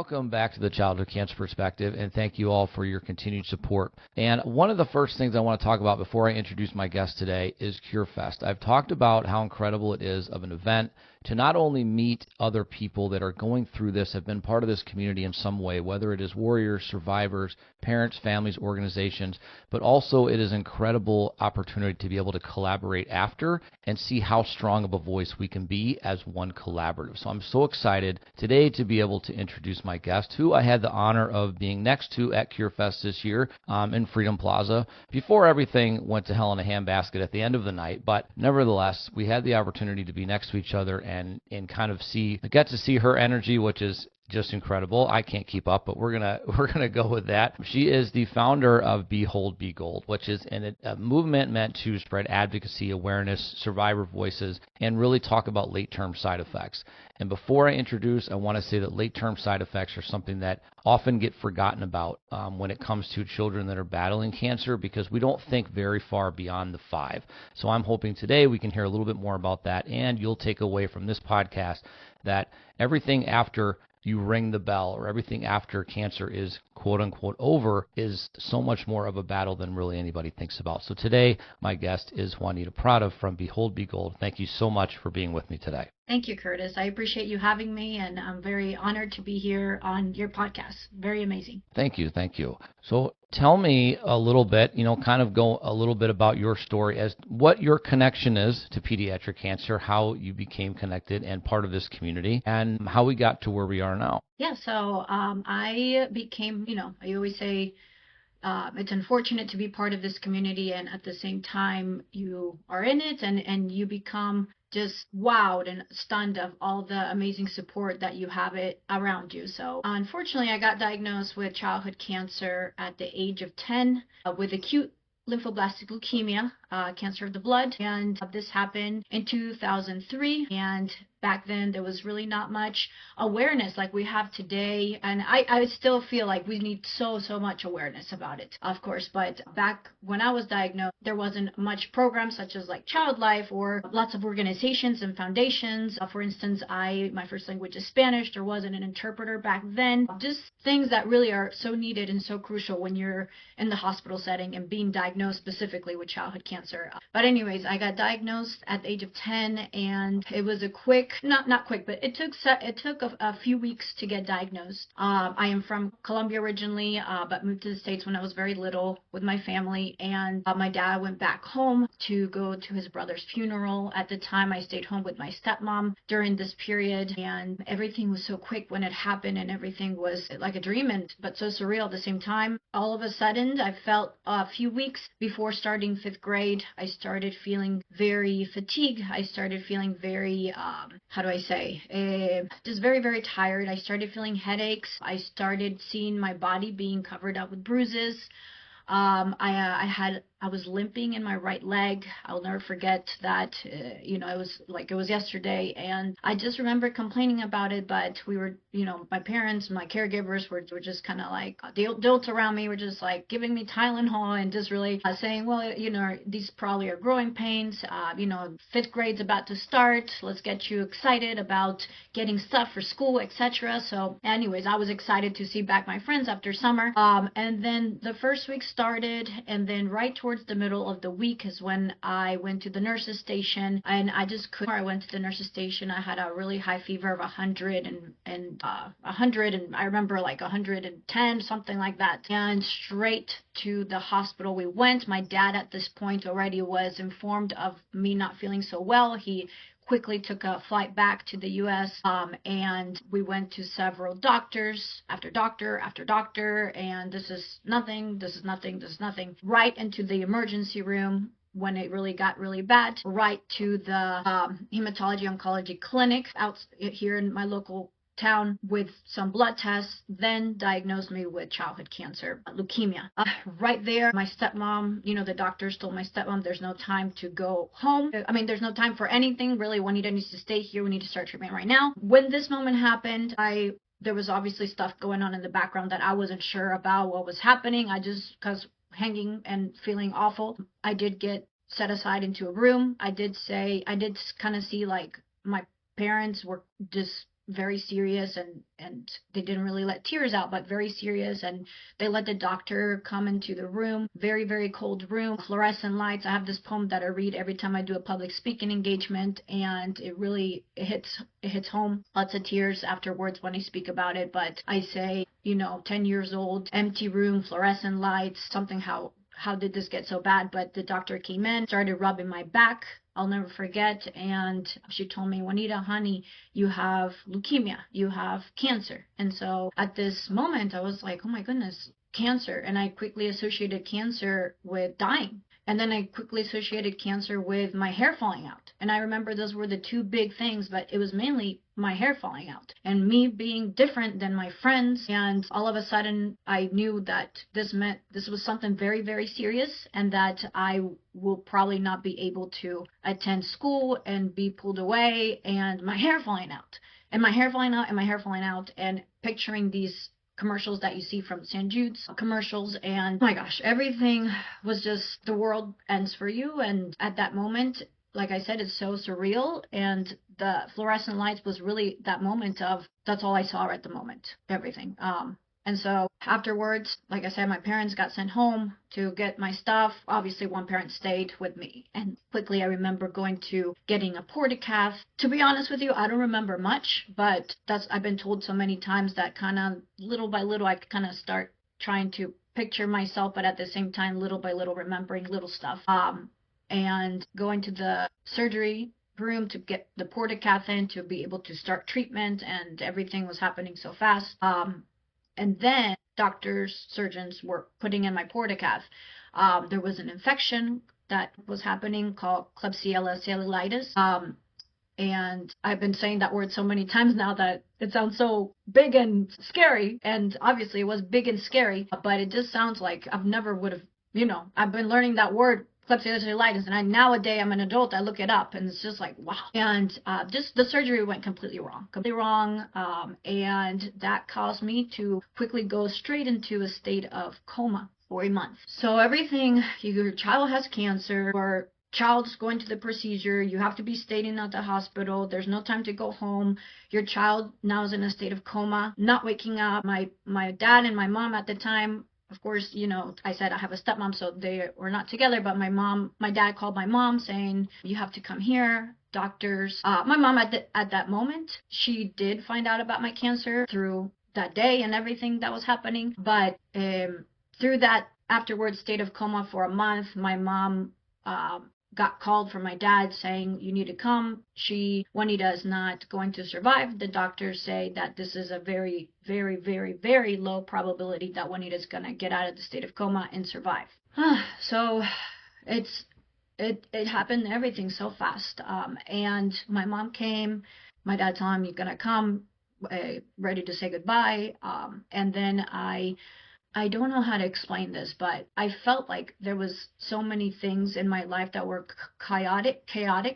Welcome back to the Childhood Cancer Perspective, and thank you all for your continued support. And one of the first things I want to talk about before I introduce my guest today is CureFest. I've talked about how incredible it is of an event to not only meet other people that are going through this, have been part of this community in some way, whether it is warriors, survivors, parents, families, organizations, but also it is an incredible opportunity to be able to collaborate after and see how strong of a voice we can be as one collaborative. So I'm so excited today to be able to introduce my guest, who I had the honor of being next to at CureFest this year in Freedom Plaza before everything went to hell in a handbasket at the end of the night. But nevertheless, we had the opportunity to be next to each other and kind of get to see her energy, which is just incredible. I can't keep up, but we're gonna go with that. She is the founder of Behold Be Gold, which is a movement meant to spread advocacy, awareness, survivor voices, and really talk about late-term side effects. And before I introduce, I want to say that late-term side effects are something that often get forgotten about when it comes to children that are battling cancer, because we don't think very far beyond the 5. So I'm hoping today we can hear a little bit more about that, and you'll take away from this podcast that everything after you ring the bell or everything after cancer is quote unquote over is so much more of a battle than really anybody thinks about. So today, my guest is Juanita Prada from Behold Be Gold. Thank you so much for being with me today. Thank you, Curtis. I appreciate you having me, and I'm very honored to be here on your podcast. Very amazing. Thank you. Thank you. So tell me a little bit, kind of go a little bit about your story as what your connection is to pediatric cancer, how you became connected and part of this community, and how we got to where we are now. Yeah, so I became, I always say it's unfortunate to be part of this community, and at the same time, you are in it and you become just wowed and stunned of all the amazing support that you have it around you. So unfortunately, I got diagnosed with childhood cancer at the age of 10 with acute lymphoblastic leukemia, cancer of the blood, and this happened in 2003. And back then there was really not much awareness like we have today, and I still feel like we need so much awareness about it, of course. But back when I was diagnosed, there wasn't much programs such as like Child Life or lots of organizations and foundations. For instance, my first language is Spanish. There wasn't an interpreter back then. Just things that really are so needed and so crucial when you're in the hospital setting and being diagnosed specifically with childhood cancer. But anyways, I got diagnosed at the age of 10, and it was a not quick, but it took a few weeks to get diagnosed. I am from Colombia originally, but moved to the States when I was very little with my family, and my dad went back home to go to his brother's funeral. At the time, I stayed home with my stepmom during this period, and everything was so quick when it happened, and everything was like a dream, but so surreal at the same time. All of a sudden, I felt a few weeks before starting 5th grade, I started feeling very fatigued. I started feeling very, just very, very tired. I started feeling headaches. I started seeing my body being covered up with bruises. I was limping in my right leg. I'll never forget that. It was yesterday, and I just remember complaining about it. But we were, my parents, my caregivers were just kind of like the adults around me were just like giving me Tylenol and just really saying, well, these probably are growing pains. 5th grade's about to start. Let's get you excited about getting stuff for school, etc. So, anyways, I was excited to see back my friends after summer. And then the first week started, and then right towards the middle of the week is when I went to the nurse's station, and I just couldn't. I went to the nurse's station. I had a really high fever of 100 and I remember like 110, something like that. And straight to the hospital we went. My dad at this point already was informed of me not feeling so well. He quickly took a flight back to the U.S. And we went to several doctors, after doctor after doctor, and this is nothing, right into the emergency room when it really got really bad, right to the hematology oncology clinic out here in my local town with some blood tests, then diagnosed me with childhood cancer, leukemia. Right there, my stepmom, the doctors told my stepmom there's no time to go home. There's no time for anything, really. Juanita needs to stay here. We need to start treatment right now. When this moment happened, there was obviously stuff going on in the background that I wasn't sure about what was happening. Because hanging and feeling awful, I did get set aside into a room. I did kind of see like my parents were just very serious, and they didn't really let tears out, but very serious. And they let the doctor come into the room, very, very cold room, fluorescent lights. I have this poem that I read every time I do a public speaking engagement, and it hits home. Lots of tears afterwards when I speak about it, but I say, 10 years old, empty room, fluorescent lights, something, how did this get so bad? But the doctor came in, started rubbing my back. I'll never forget. And she told me, Juanita, honey, you have leukemia, you have cancer. And so at this moment, I was like, oh my goodness, cancer. And I quickly associated cancer with dying. And then I quickly associated cancer with my hair falling out. And I remember those were the two big things, but it was mainly my hair falling out and me being different than my friends. And all of a sudden, I knew that this meant this was something very, very serious, and that I will probably not be able to attend school and be pulled away, and my hair falling out, and my hair falling out, and my hair falling out, and picturing these commercials that you see from St. Jude's commercials, and oh my gosh, everything was just, the world ends for you. And at that moment, like I said, it's so surreal, and the fluorescent lights was really that moment of, that's all I saw at the moment, everything. And so afterwards, like I said, my parents got sent home to get my stuff. Obviously, one parent stayed with me. And quickly, I remember getting a portacath. To be honest with you, I don't remember much, but I've been told so many times that kind of little by little, I kind of start trying to picture myself, but at the same time, little by little, remembering little stuff. And going to the surgery room to get the portacath in to be able to start treatment, and everything was happening so fast. And then doctors, surgeons were putting in my portacath. There was an infection that was happening called Klebsiella cellulitis. And I've been saying that word so many times now that it sounds so big and scary. And obviously it was big and scary, but it just sounds like I've never would have, I've been learning that word, Klebsiella cellulitis, and nowadays I'm an adult, I look it up, and it's just like, wow. And just the surgery went completely wrong. And that caused me to quickly go straight into a state of coma for a month. So everything, your child has cancer, or child's going to the procedure, you have to be staying at the hospital, there's no time to go home, your child now is in a state of coma, not waking up. My dad and my mom at the time, of course, I said I have a stepmom, so they were not together, but my dad called my mom saying, you have to come here, doctors. My mom at that moment, she did find out about my cancer through that day and everything that was happening, but through that afterwards state of coma for a month, my mom got called from my dad saying, you need to come. Juanita is not going to survive. The doctors say that this is a very, very, very, very low probability that Juanita is going to get out of the state of coma and survive. So it happened, everything so fast. And my mom came, my dad told him, you're going to come, ready to say goodbye. And then I don't know how to explain this, but I felt like there was so many things in my life that were chaotic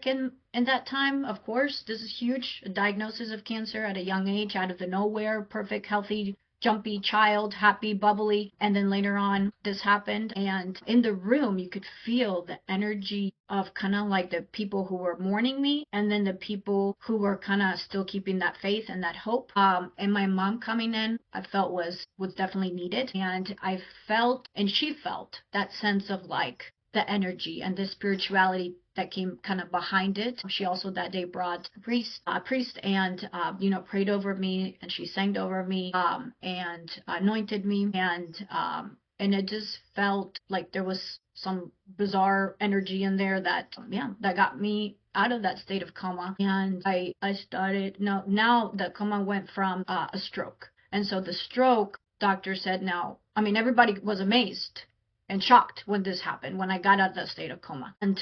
in that time. Of course, this is huge, a diagnosis of cancer at a young age, out of the nowhere, perfect, healthy, jumpy child, happy, bubbly, and then later on this happened, and in the room you could feel the energy of kind of like the people who were mourning me, and then the people who were kind of still keeping that faith and that hope. And my mom coming in, I felt was definitely needed, and I felt, and she felt, that sense of like the energy and the spirituality that came kind of behind it. She also that day brought a priest and prayed over me, and she sang over me and anointed me, and it just felt like there was some bizarre energy in there that got me out of that state of coma. And I started, now the coma went from a stroke, and so the stroke, doctor said, everybody was amazed and shocked when this happened, when I got out of that state of coma. And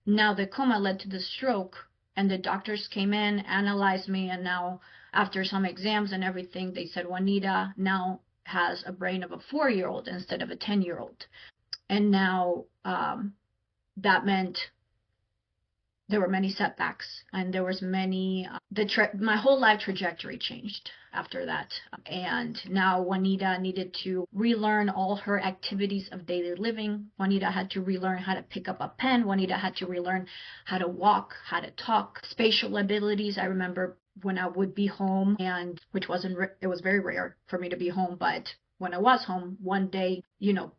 now the coma led to the stroke, and the doctors came in, analyzed me, and now after some exams and everything, they said Juanita now has a brain of a 4-year-old instead of a 10-year-old. And now that meant there were many setbacks, and there was many, my whole life trajectory changed after that. And now Juanita needed to relearn all her activities of daily living. Juanita had to relearn how to pick up a pen. Juanita had to relearn how to walk, how to talk, spatial abilities. I remember when I would be home, and which wasn't, it was very rare for me to be home, but when I was home one day,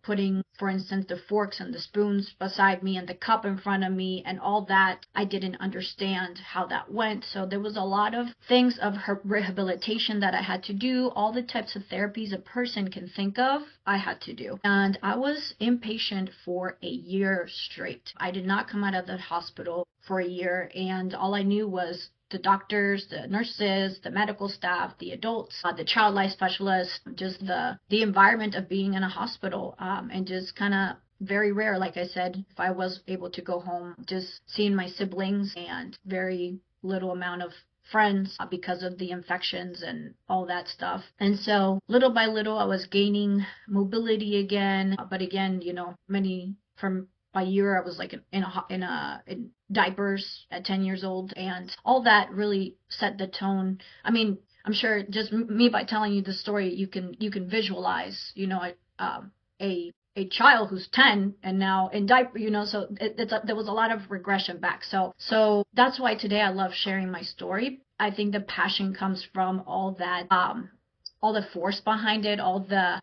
putting, for instance, the forks and the spoons beside me and the cup in front of me and all that, I didn't understand how that went. So there was a lot of things of rehabilitation that I had to do. All the types of therapies a person can think of, I had to do. And I was inpatient for a year straight. I did not come out of the hospital for a year, and all I knew was the doctors, the nurses, the medical staff, the adults, the child life specialists, just the environment of being in a hospital, and just kind of very rare, like I said, if I was able to go home, just seeing my siblings and very little amount of friends because of the infections and all that stuff. And so little by little, I was gaining mobility again. But again, from by year, I was like in diapers at 10 years old, and all that really set the tone. I mean, I'm sure just me by telling you the story, you can visualize, a child who's 10 and now in diaper, so there was a lot of regression back. So that's why today I love sharing my story. I think the passion comes from all that, all the force behind it,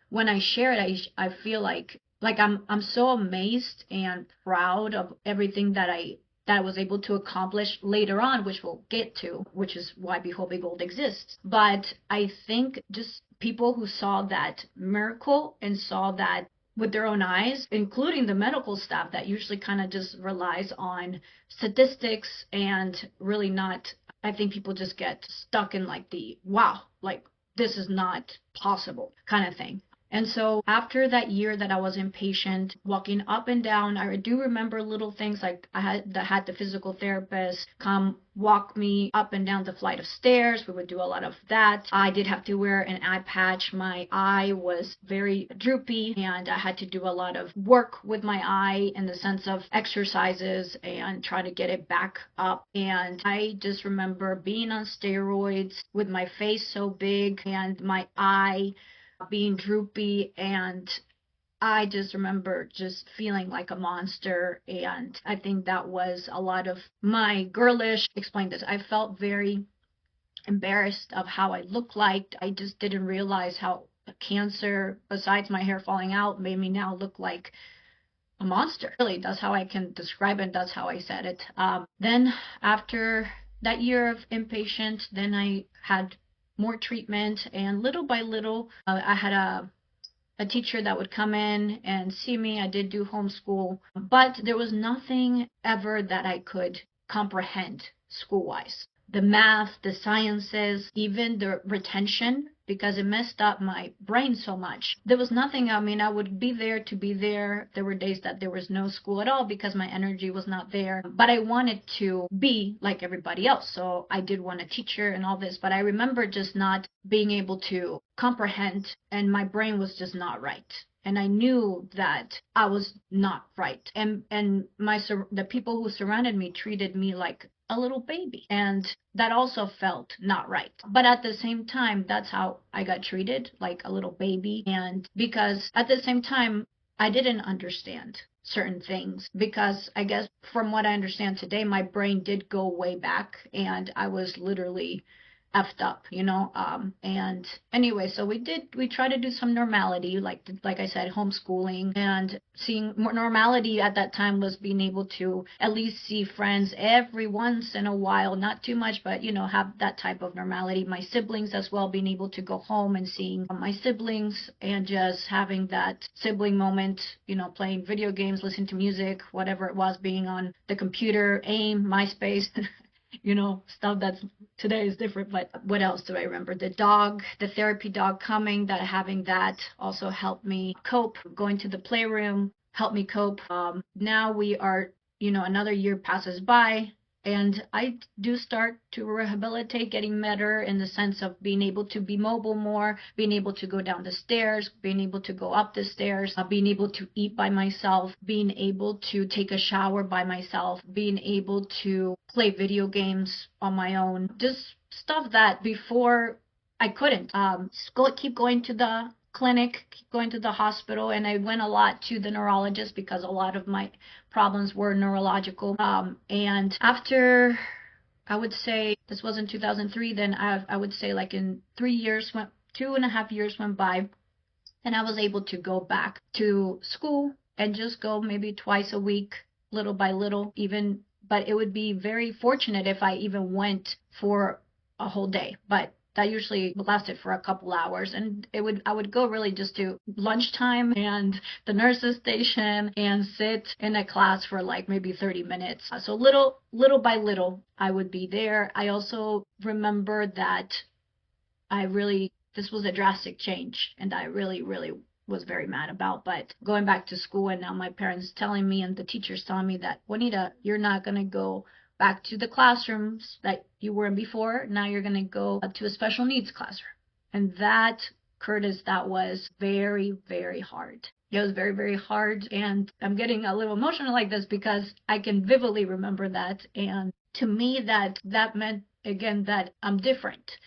when I share it, I feel like I'm so amazed and proud of everything that I was able to accomplish later on, which we'll get to, which is why Behold Be Gold exists. But I think just people who saw that miracle and saw that with their own eyes, including the medical staff that usually kind of just relies on statistics and really not, I think people just get stuck in like the, wow, like this is not possible kind of thing. And so after that year that I was inpatient, walking up and down, I do remember little things like I had the physical therapist come walk me up and down the flight of stairs. We would do a lot of that. I did have to wear an eye patch. My eye was very droopy, and I had to do a lot of work with my eye in the sense of exercises and try to get it back up. And I just remember being on steroids with my face so big and my eye being droopy, and I just remember just feeling like a monster. And I think that was a lot of my girlish, explain this, I felt very embarrassed of how I looked like. I just didn't realize how cancer, besides my hair falling out, made me now look like a monster. Really, that's how I can describe it. That's how I said it. Then after that year of inpatient, then I had more treatment, and little by little, I had a teacher that would come in and see me. I did do homeschool, but there was nothing ever that I could comprehend school-wise. The math, the sciences, even the retention, because it messed up my brain so much. There was nothing. I mean, I would be there to be there. There were days that there was no school at all because my energy was not there. But I wanted to be like everybody else. So I did want a teacher and all this. But I remember just not being able to comprehend, and my brain was just not right. And I knew that I was not right. And the people who surrounded me treated me like a little baby, and that also felt not right. But at the same time, that's how I got treated, like a little baby. And because at the same time, I didn't understand certain things, because I guess from what I understand today, my brain did go way back, and I was literally effed up, and anyway, so we tried to do some normality, like I said, homeschooling, and seeing more normality at that time was being able to at least see friends every once in a while, not too much, but have that type of normality. My siblings as well, being able to go home and seeing my siblings and just having that sibling moment, playing video games, listening to music, whatever it was, being on the computer, AIM, MySpace, stuff that's today is different. But what else do I remember? The dog, the therapy dog coming, that having that also helped me cope. Going to the playroom helped me cope. Now we are, another year passes by, and I do start to rehabilitate, getting better in the sense of being able to be mobile more, being able to go down the stairs, being able to go up the stairs, being able to eat by myself, being able to take a shower by myself, being able to play video games on my own. Just stuff that before I couldn't. Keep going to the clinic, keep going to the hospital, and I went a lot to the neurologist because a lot of my problems were neurological. And after I would say this was in 2003. Then I would say like in 3 years, 2.5 years went by, and I was able to go back to school and just go maybe twice a week, little by little, even. But it would be very fortunate if I even went for a whole day. But that usually lasted for a couple hours, and I would go really just to lunchtime and the nurse's station and sit in a class for like maybe 30 minutes. So little by little I would be there. I also remember that this was a drastic change, and I really was very mad about. But going back to school, and now my parents telling me and the teachers telling me that, Juanita, you're not going to go back to the classrooms that you were in before. Now you're going to go to a special needs classroom. And that, Curtis, that was very, very hard. It was very, very hard. And I'm getting a little emotional like this because I can vividly remember that. And to me, that meant, again, that I'm different,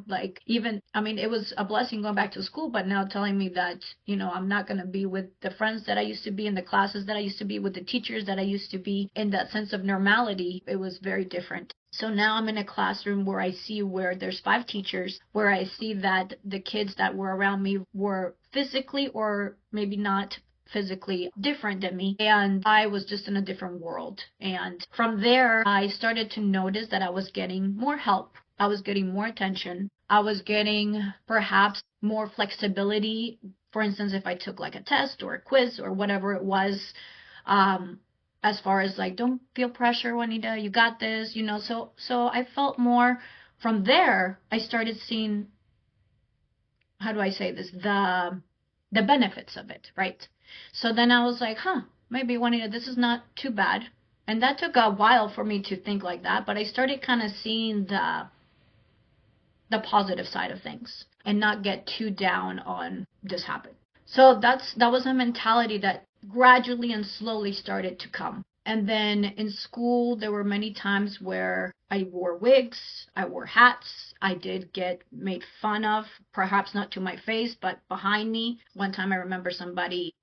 like even, I mean, it was a blessing going back to school, but now telling me that, I'm not going to be with the friends that I used to be in, the classes that I used to be with, the teachers that I used to be, in that sense of normality, it was very different. So now I'm in a classroom where I see where there's 5 teachers, where I see that the kids that were around me were physically or maybe not physically different than me, and I was just in a different world. And from there, I started to notice that I was getting more help. I was getting more attention. I was getting perhaps more flexibility. For instance, if I took like a test or a quiz or whatever it was, as far as like, don't feel pressure, Juanita, you got this, so I felt more. From there, I started seeing, how do I say this, the benefits of it, right? So then I was like, maybe Juanita, this is not too bad. And that took a while for me to think like that, but I started kind of seeing the positive side of things and not get too down on this happened. So that was a mentality that gradually and slowly started to come. And then in school, there were many times where I wore wigs, I wore hats. I did get made fun of, perhaps not to my face, but behind me. One time I remember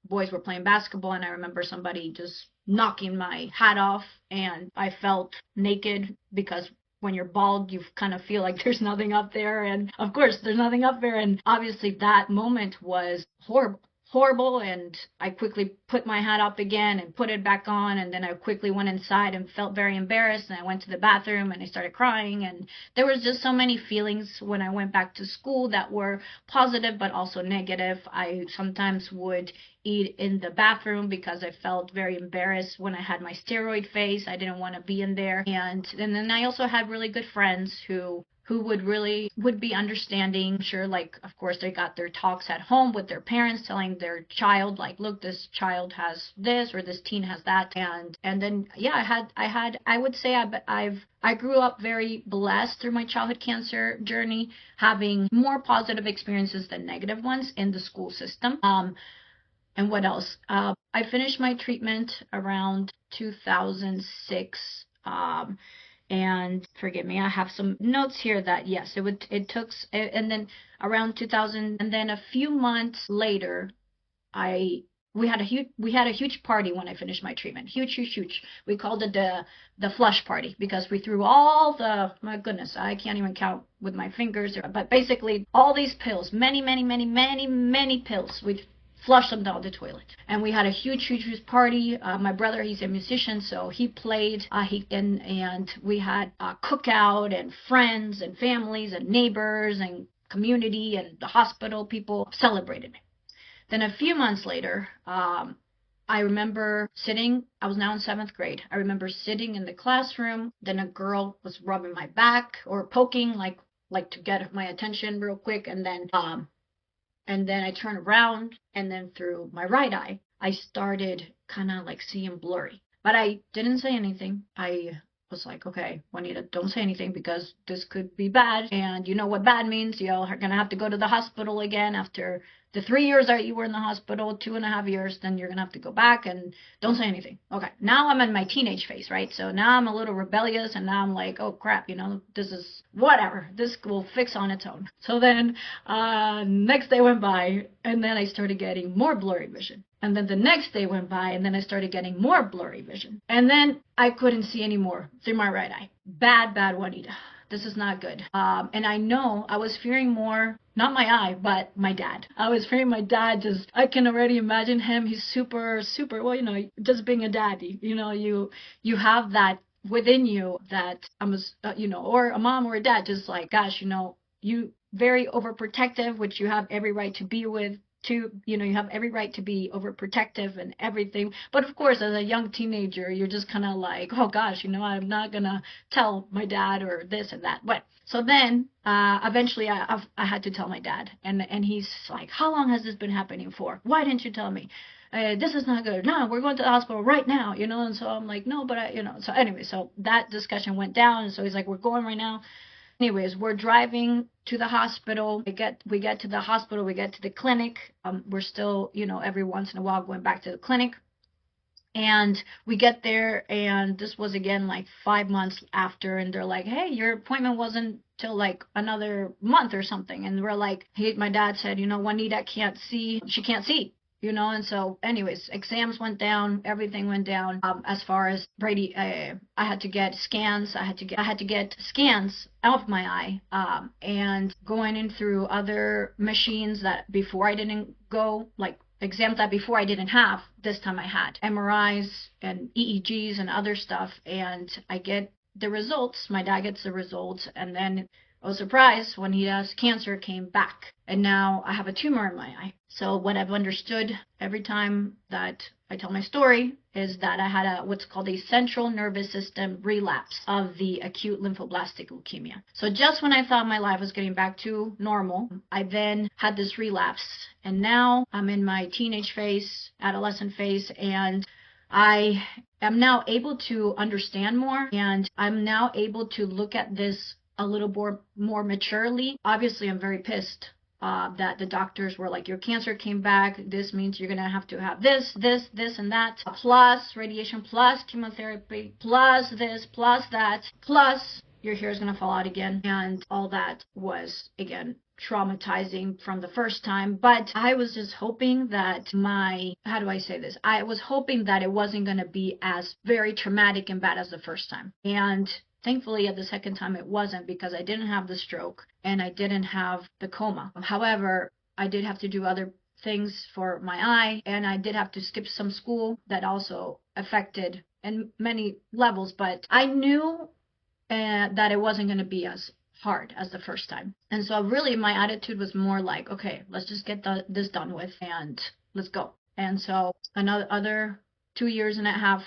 boys were playing basketball, and I remember somebody just knocking my hat off, and I felt naked because when you're bald, you kind of feel like there's nothing up there. And of course, there's nothing up there. And obviously that moment was horrible, and I quickly put my hat up again and put it back on, and then I quickly went inside and felt very embarrassed, and I went to the bathroom and I started crying. And there was just so many feelings when I went back to school that were positive but also negative. I sometimes would eat in the bathroom because I felt very embarrassed when I had my steroid face. I didn't want to be in there. And then I also had really good friends who would be understanding. Sure, like, of course, they got their talks at home with their parents, telling their child, like, look, this child has this or this teen has that. And then, yeah, I would say I grew up very blessed through my childhood cancer journey, having more positive experiences than negative ones in the school system. And what else? I finished my treatment around 2006. And forgive me, I have some notes here that yes, it took, and then around 2000, and then a few months later, we had a huge party when I finished my treatment. Huge. We called it the flush party because we threw my goodness, I can't even count with my fingers, but basically all these pills, many pills, we flushed them down the toilet. And we had a huge party. My brother, he's a musician, so he played. And we had a cookout, and friends and families and neighbors and community and the hospital people celebrated. Then a few months later, I remember I was now in 7th grade. I remember sitting in the classroom. Then a girl was rubbing my back or poking, like to get my attention real quick. And then I turned around, and then through my right eye, I started kind of like seeing blurry. But I didn't say anything. I was like, okay, Juanita, don't say anything because this could be bad. And you know what bad means. You're going to have to go to the hospital again after the 3 years that you were in the hospital, 2.5 years, then you're going to have to go back, and don't say anything. Okay, now I'm in my teenage phase, right? So now I'm a little rebellious, and now I'm like, oh crap, this is whatever. This will fix on its own. So then next day went by, and then I started getting more blurry vision. And then the next day went by, and then I started getting more blurry vision. And then I couldn't see anymore through my right eye. Bad, Juanita. This is not good. And I know I was fearing more, not my eye, but my dad. I was fearing my dad. Just, I can already imagine him. He's super, well, just being a daddy. You have that within you that or a mom or a dad, just like, gosh, you very overprotective, which you have every right to be with. You have every right to be overprotective and everything. But of course, as a young teenager, you're just kind of like, oh gosh, I'm not gonna tell my dad or this and that. But so then, eventually, I had to tell my dad, and he's like, how long has this been happening for? Why didn't you tell me? This is not good. No, we're going to the hospital right now, And so I'm like, no, but So anyway, so that discussion went down, and so he's like, we're going right now. Anyways, we're driving to the hospital. We get to the hospital. We get to the clinic. We're still, every once in a while going back to the clinic. And we get there, and this was again like 5 months after, and they're like, hey, your appointment wasn't till like another month or something. And we're like, hey, my dad said, Juanita can't see. She can't see. And so anyways, exams went down, everything went down. As far as Brady, I had to get scans. I had to get scans of my eye, and going in through other machines that before I didn't go, like exams that before I didn't have. This time I had MRIs and EEGs and other stuff, and I get the results. My dad gets the results, and then I was surprised when he has cancer came back, and now I have a tumor in my eye. So what I've understood every time that I tell my story is that I had what's called a central nervous system relapse of the acute lymphoblastic leukemia. So just when I thought my life was getting back to normal, I then had this relapse, and now I'm in my teenage phase, adolescent phase, and I am now able to understand more, and I'm now able to look at this a little more maturely. Obviously, I'm very pissed that the doctors were like, your cancer came back. This means you're going to have this, and that, plus radiation, plus chemotherapy, plus this, plus that, plus your hair is going to fall out again. And all that was, again, traumatizing from the first time. But I was just hoping that how do I say this? I was hoping that it wasn't going to be as very traumatic and bad as the first time. And thankfully, at the second time, it wasn't, because I didn't have the stroke and I didn't have the coma. However, I did have to do other things for my eye, and I did have to skip some school that also affected in many levels. But I knew that it wasn't going to be as hard as the first time. And so really my attitude was more like, okay, let's just get this done with and let's go. And so another 2.5 years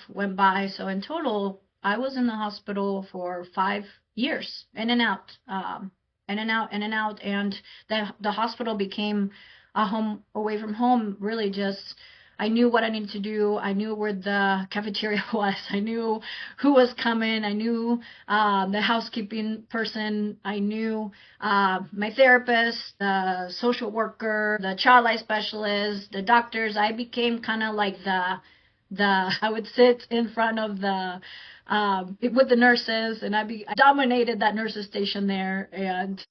went by. So in total, I was in the hospital for 5 years, in and out. And the hospital became a home away from home. Really, just I knew what I needed to do. I knew where the cafeteria was. I knew who was coming. I knew the housekeeping person. I knew my therapist, the social worker, the child life specialist, the doctors. I became kind of like I would sit in front of with the nurses, and I dominated that nurses station there, and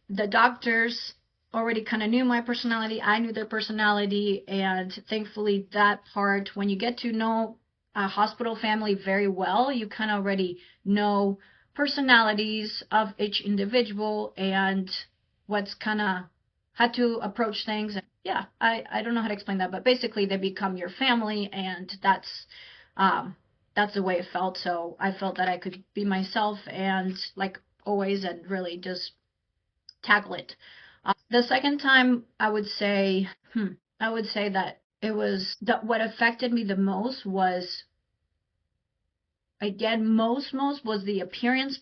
the doctors already kind of knew my personality. I knew their personality, and thankfully that part, when you get to know a hospital family very well, you kind of already know personalities of each individual and what's kind of how to approach things. Yeah, I don't know how to explain that, but basically they become your family, and that's the way it felt. So I felt that I could be myself, and like always, and really just tackle it. The second time, I would say that it was what affected me the most was, again, most was the appearance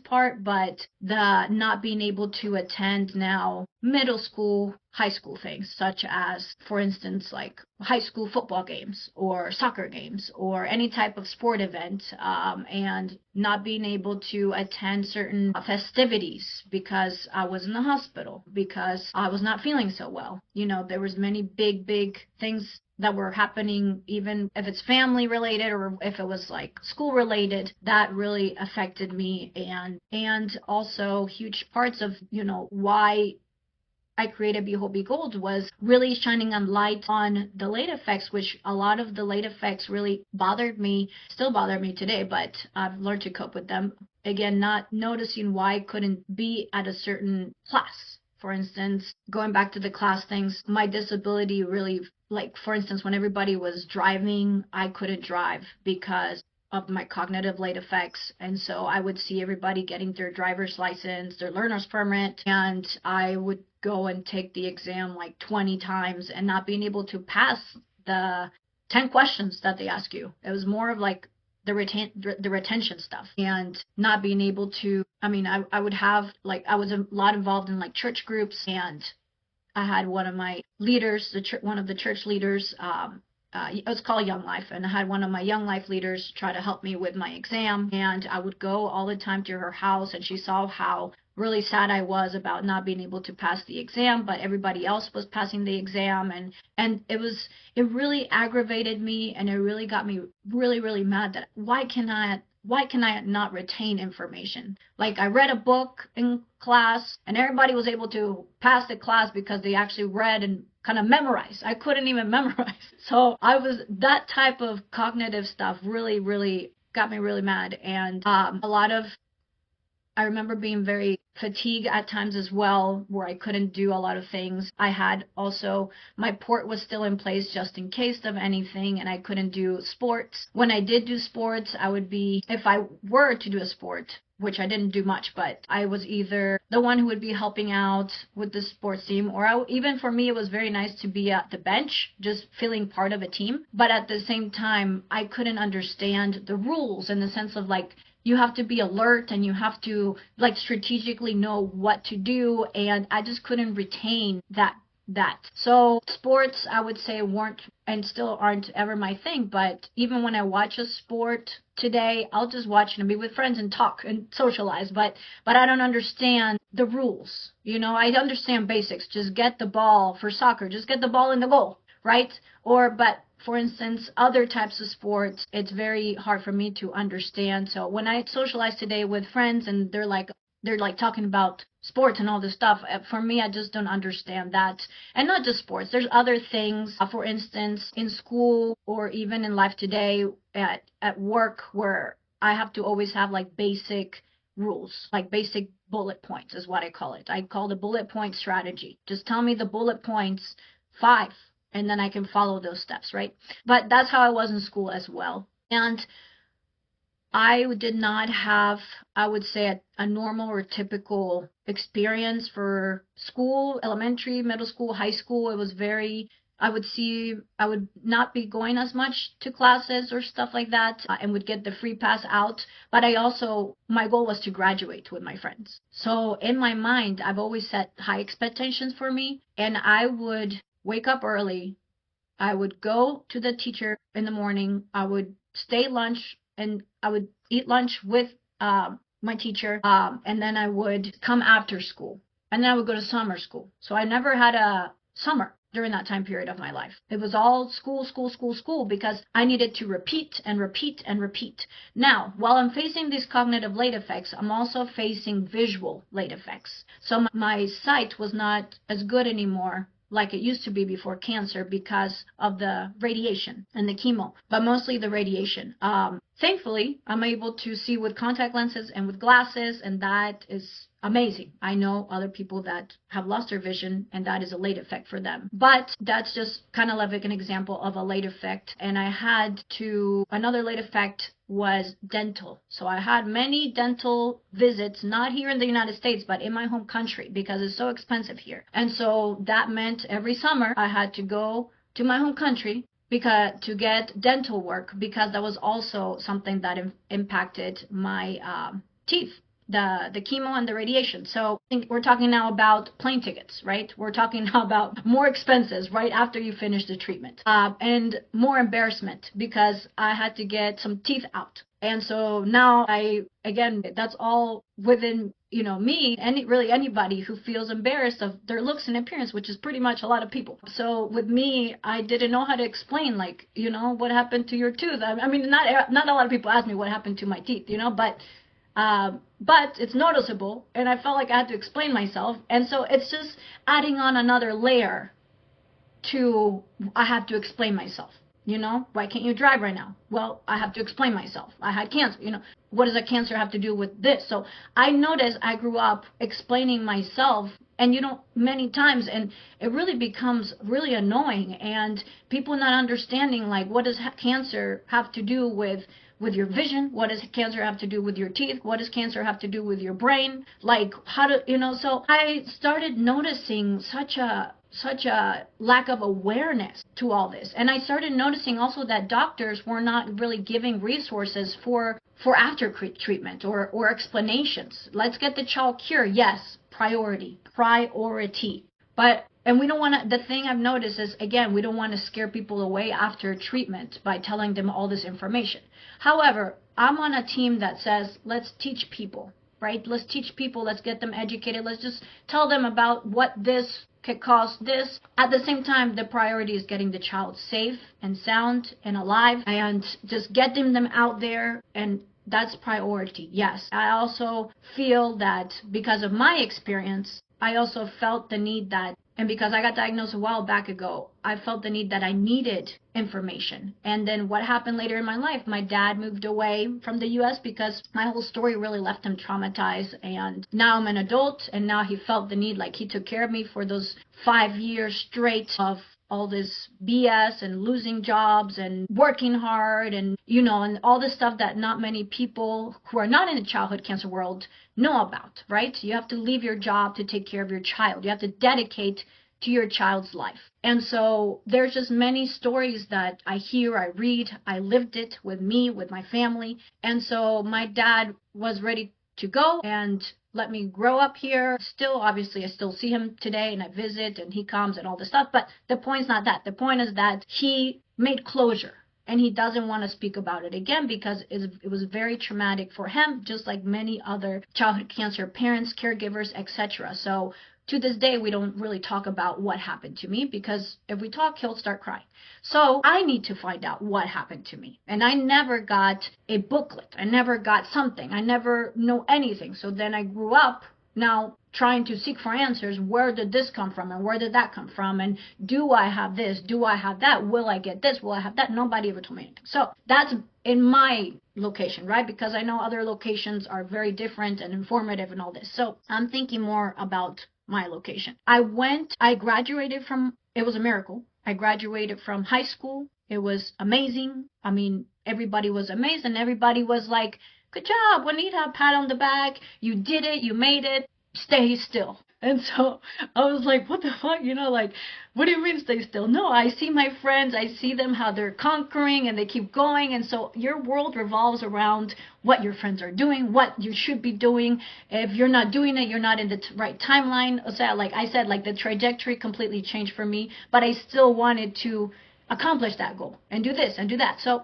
part, but the not being able to attend now middle school, high school things, such as, for instance, like high school football games or soccer games or any type of sport event, and not being able to attend certain festivities because I was in the hospital, because I was not feeling so well. There was many big things that were happening, even if it's family related or if it was like school related, that really affected me, and also huge parts of, why I created Be Whole, Be Gold was really shining a light on the late effects, which a lot of the late effects really bothered me, still bother me today, but I've learned to cope with them. Again, not noticing why I couldn't be at a certain class. For instance, going back to the class things, my disability really, like, for instance, when everybody was driving, I couldn't drive because of my cognitive late effects. And so I would see everybody getting their driver's license, their learner's permit, and I would go and take the exam like 20 times and not being able to pass the 10 questions that they ask you. It was more of like the retention stuff and not being able to, I would have, like, I was a lot involved in like church groups, and I had one of my leaders, one of the church leaders, it was called Young Life, and I had one of my Young Life leaders try to help me with my exam, and I would go all the time to her house, and she saw how really sad I was about not being able to pass the exam, but everybody else was passing the exam, and it really aggravated me, and it really got me really, really mad that why can I not retain information? Like, I read a book in class and everybody was able to pass the class because they actually read and kind of memorized. I couldn't even memorize. So that type of cognitive stuff really, really got me really mad. And I remember being very fatigued at times as well, where I couldn't do a lot of things. I had also, my port was still in place just in case of anything, and I couldn't do sports. When I did do sports, if I were to do a sport, which I didn't do much, but I was either the one who would be helping out with the sports team, or even for me, it was very nice to be at the bench, just feeling part of a team. But at the same time, I couldn't understand the rules in the sense of, like, you have to be alert and you have to, like, strategically know what to do, and I just couldn't retain that. So sports, I would say, weren't and still aren't ever my thing, but even when I watch a sport today, I'll just watch it and be with friends and talk and socialize, but I don't understand the rules. I understand basics. Just get the ball for soccer, just get the ball in the goal, right? But for instance, other types of sports, it's very hard for me to understand. So when I socialize today with friends and they're like talking about sports and all this stuff, for me, I just don't understand that. And not just sports, there's other things, for instance, in school or even in life today at work, where I have to always have like basic rules, like basic bullet points is what I call it. I call the bullet point strategy. Just tell me the bullet points, 5, and then I can follow those steps, right? But that's how I was in school as well. And I did not have, I would say, a normal or typical experience for school, elementary, middle school, high school. It was I would not be going as much to classes or stuff like that, and would get the free pass out. But my goal was to graduate with my friends. So in my mind, I've always set high expectations for me, and I would wake up early. I would go to the teacher in the morning. I would stay lunch, and I would eat lunch with my teacher, and then I would come after school, and then I would go to summer school. So I never had a summer during that time period of my life. It was all school, school, school, school, because I needed to repeat and repeat and repeat. Now, while I'm facing these cognitive late effects, I'm also facing visual late effects. So my sight was not as good anymore like it used to be before cancer because of the radiation and the chemo, but mostly the radiation. Thankfully, I'm able to see with contact lenses and with glasses, and that is amazing. I know other people that have lost their vision, and that is a late effect for them. But that's just kind of like an example of a late effect. And another late effect was dental. So I had many dental visits, not here in the United States, but in my home country, because it's so expensive here. And so that meant every summer I had to go to my home country to get dental work, because that was also something that impacted my teeth. The chemo and the radiation. So I think we're talking now about plane tickets, right? We're talking now about more expenses right after you finish the treatment, and more embarrassment because I had to get some teeth out. And so now that's all within, me, anybody who feels embarrassed of their looks and appearance, which is pretty much a lot of people. So with me, I didn't know how to explain, what happened to your tooth. I mean, not a lot of people ask me what happened to my teeth, but But it's noticeable, and I felt like I had to explain myself. And so it's just adding on another layer to, I have to explain myself. Why can't you drive right now? Well, I have to explain myself. I had cancer. What does a cancer have to do with this? So I noticed I grew up explaining myself, and many times, and it really becomes really annoying, and people not understanding, like, what does cancer have to do with your vision? What does cancer have to do with your teeth? What does cancer have to do with your brain? Like, how do so I started noticing such a lack of awareness to all this. And I started noticing also that doctors were not really giving resources for after treatment or explanations. Let's get the child cured. Yes, priority. And we don't want to, the thing I've noticed is, again, we don't want to scare people away after treatment by telling them all this information. However, I'm on a team that says, let's teach people, right? Let's teach people, let's get them educated. Let's just tell them about what this could cause this. At the same time, the priority is getting the child safe and sound and alive, and just getting them out there, and that's priority. Yes, I also feel that because of my experience, I also felt the need that, and because I got diagnosed a while back ago, I felt the need that I needed information. And then what happened later in my life, my dad moved away from the U.S. because my whole story really left him traumatized. And now I'm an adult, and now he felt the need, like he took care of me for those 5 years straight of all this BS and losing jobs and working hard and, and all this stuff that not many people who are not in the childhood cancer world know about, right? You have to leave your job to take care of your child. You have to dedicate to your child's life. And so there's just many stories that I hear, I read, I lived it with me, with my family. And so my dad was ready to go and let me grow up here. Still, obviously, I still see him today and I visit and he comes and all this stuff. But the point's not that. The point is that he made closure and he doesn't want to speak about it again because it was very traumatic for him, just like many other childhood cancer parents, caregivers, etc. So to this day, we don't really talk about what happened to me because if we talk, he'll start crying. So I need to find out what happened to me. And I never got a booklet. I never got something. I never know anything. So then I grew up now trying to seek for answers. Where did this come from? And where did that come from? And do I have this? Do I have that? Will I get this? Will I have that? Nobody ever told me anything. So that's in my location, right? Because I know other locations are very different and informative and all this. So I'm thinking more about my location. I graduated from, it was a miracle. I graduated from high school. It was amazing. I mean, everybody was amazed and everybody was like, good job, Juanita, pat on the back. You did it. You made it. Stay still. And so I was like, what the fuck? Like, what do you mean stay still? No, I see my friends. I see them, how they're conquering and they keep going. And so your world revolves around what your friends are doing, what you should be doing. If you're not doing it, you're not in the right timeline. So like I said, like the trajectory completely changed for me, but I still wanted to accomplish that goal and do this and do that. So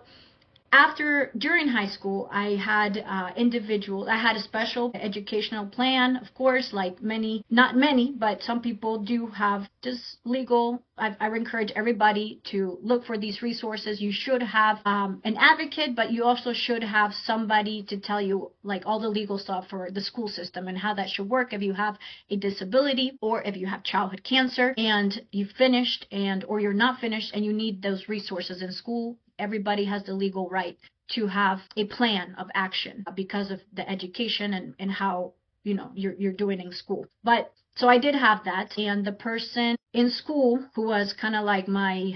during high school, I had I had a special educational plan, of course, like not many, but some people do have this legal. I encourage everybody to look for these resources. You should have an advocate, but you also should have somebody to tell you like all the legal stuff for the school system and how that should work if you have a disability or if you have childhood cancer and you finished or you're not finished and you need those resources in school. Everybody has the legal right to have a plan of action because of the education and how, you're doing in school. But so I did have that. And the person in school who was kind of like my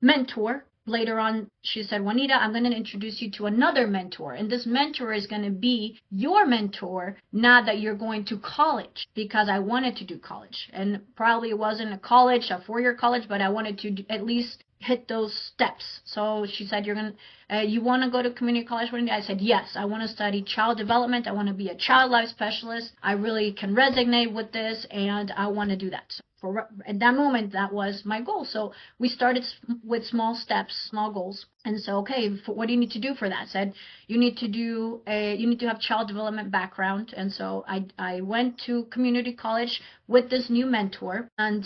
mentor, later on, she said, Juanita, I'm going to introduce you to another mentor. And this mentor is going to be your mentor now that you're going to college, because I wanted to do college. And probably it wasn't a 4-year college, but I wanted to at least hit those steps. So she said, you want to go to community college? I said, yes, I want to study child development. I want to be a child life specialist. I really can resonate with this and I want to do that. So at that moment, that was my goal. So we started with small steps, small goals. And so, okay, what do you need to do for that? I said, you need to have child development background. And so I went to community college with this new mentor. And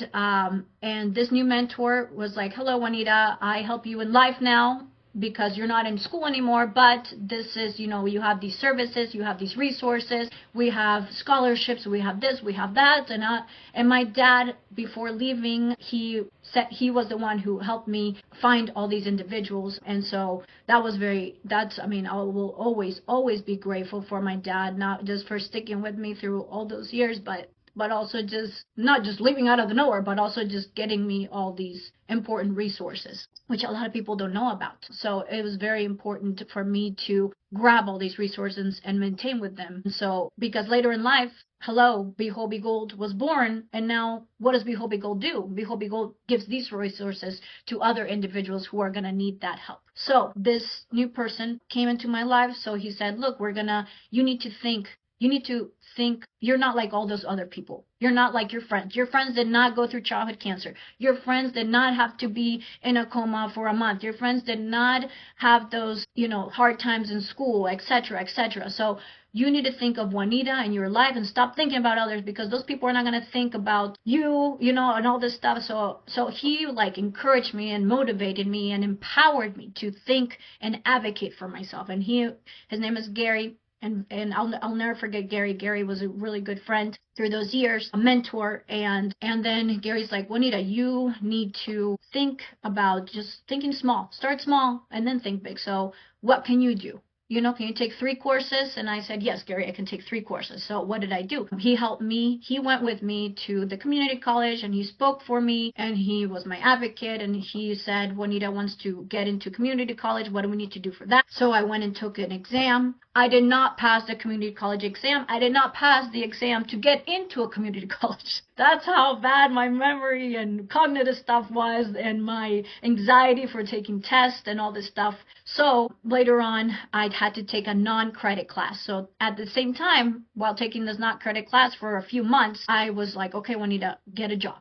this new mentor was like, hello, Juanita, I help you in life now. because you're not in school anymore, but this is, you have these services, you have these resources, we have scholarships, we have this, we have that. And my dad, before leaving, he said he was the one who helped me find all these individuals. And so I will always be grateful for my dad, not just for sticking with me through all those years, but also just not just leaving out of the nowhere, but also just getting me all these important resources, which a lot of people don't know about. So it was very important for me to grab all these resources and maintain with them. So because later in life, Behold Be Gold was born, and now what does Behold Be Gold do? Behold Be Gold gives these resources to other individuals who are going to need that help. So this new person came into my life. So he said, look, you need to think you're not like all those other people. You're not like your friends. Your friends did not go through childhood cancer. Your friends did not have to be in a coma for a month. Your friends did not have those, hard times in school, etc., etc. So you need to think of Juanita in your life and stop thinking about others, because those people are not going to think about you, and all this stuff. So he encouraged me and motivated me and empowered me to think and advocate for myself. And his name is Gary. And I'll never forget Gary. Gary was a really good friend through those years, a mentor. And then Gary's like, Juanita, you need to think about just thinking small. Start small and then think big. So what can you do? Can you take 3 courses? And I said, yes, Gary, I can take 3 courses. So what did I do? He helped me. He went with me to the community college and he spoke for me and he was my advocate. And he said, Juanita wants to get into community college. What do we need to do for that? So I went and took an exam. I did not pass the community college exam. I did not pass the exam to get into a community college. That's how bad my memory and cognitive stuff was, and my anxiety for taking tests and all this stuff. So later on, I had to take a non-credit class. So at the same time, while taking this non-credit class for a few months, I was like, okay, Juanita, get a job.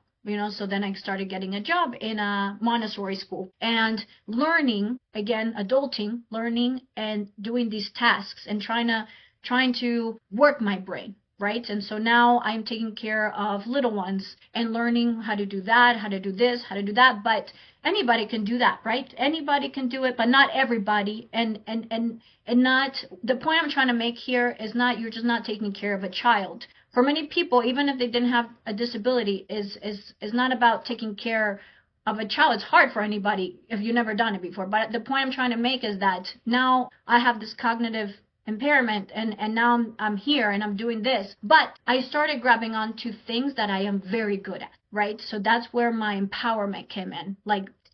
So then I started getting a job in a Montessori school and learning, again, adulting, learning and doing these tasks and trying to work my brain, right? And so now I'm taking care of little ones and learning how to do that, how to do this, how to do that. But anybody can do that, right? Anybody can do it, but not everybody. And not, the point I'm trying to make here is not, you're just not taking care of a child. For many people, even if they didn't have a disability, is not about taking care of a child. It's hard for anybody if you've never done it before. But the point I'm trying to make is that now I have this cognitive impairment and now I'm here and I'm doing this. But I started grabbing on to things that I am very good at, right? So that's where my empowerment came in,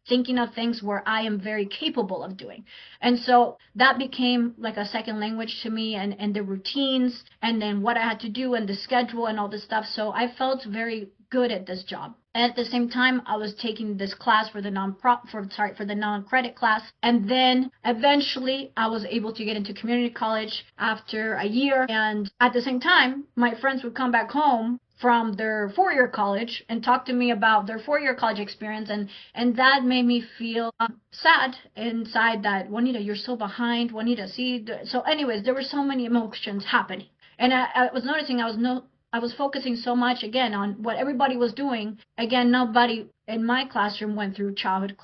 thinking of things where I am very capable of doing. And so that became like a second language to me, and the routines and then what I had to do and the schedule and all this stuff. So I felt very good at this job. And at the same time, I was taking this class for the non-credit class. And then eventually I was able to get into community college after a year. And at the same time, my friends would come back home from their 4-year college and talk to me about their 4-year college experience, and that made me feel sad inside that, Juanita, you're so behind, Juanita, see. So anyways, there were so many emotions happening, and I was noticing I was focusing so much again on what everybody was doing. Again, nobody in my classroom went through childhood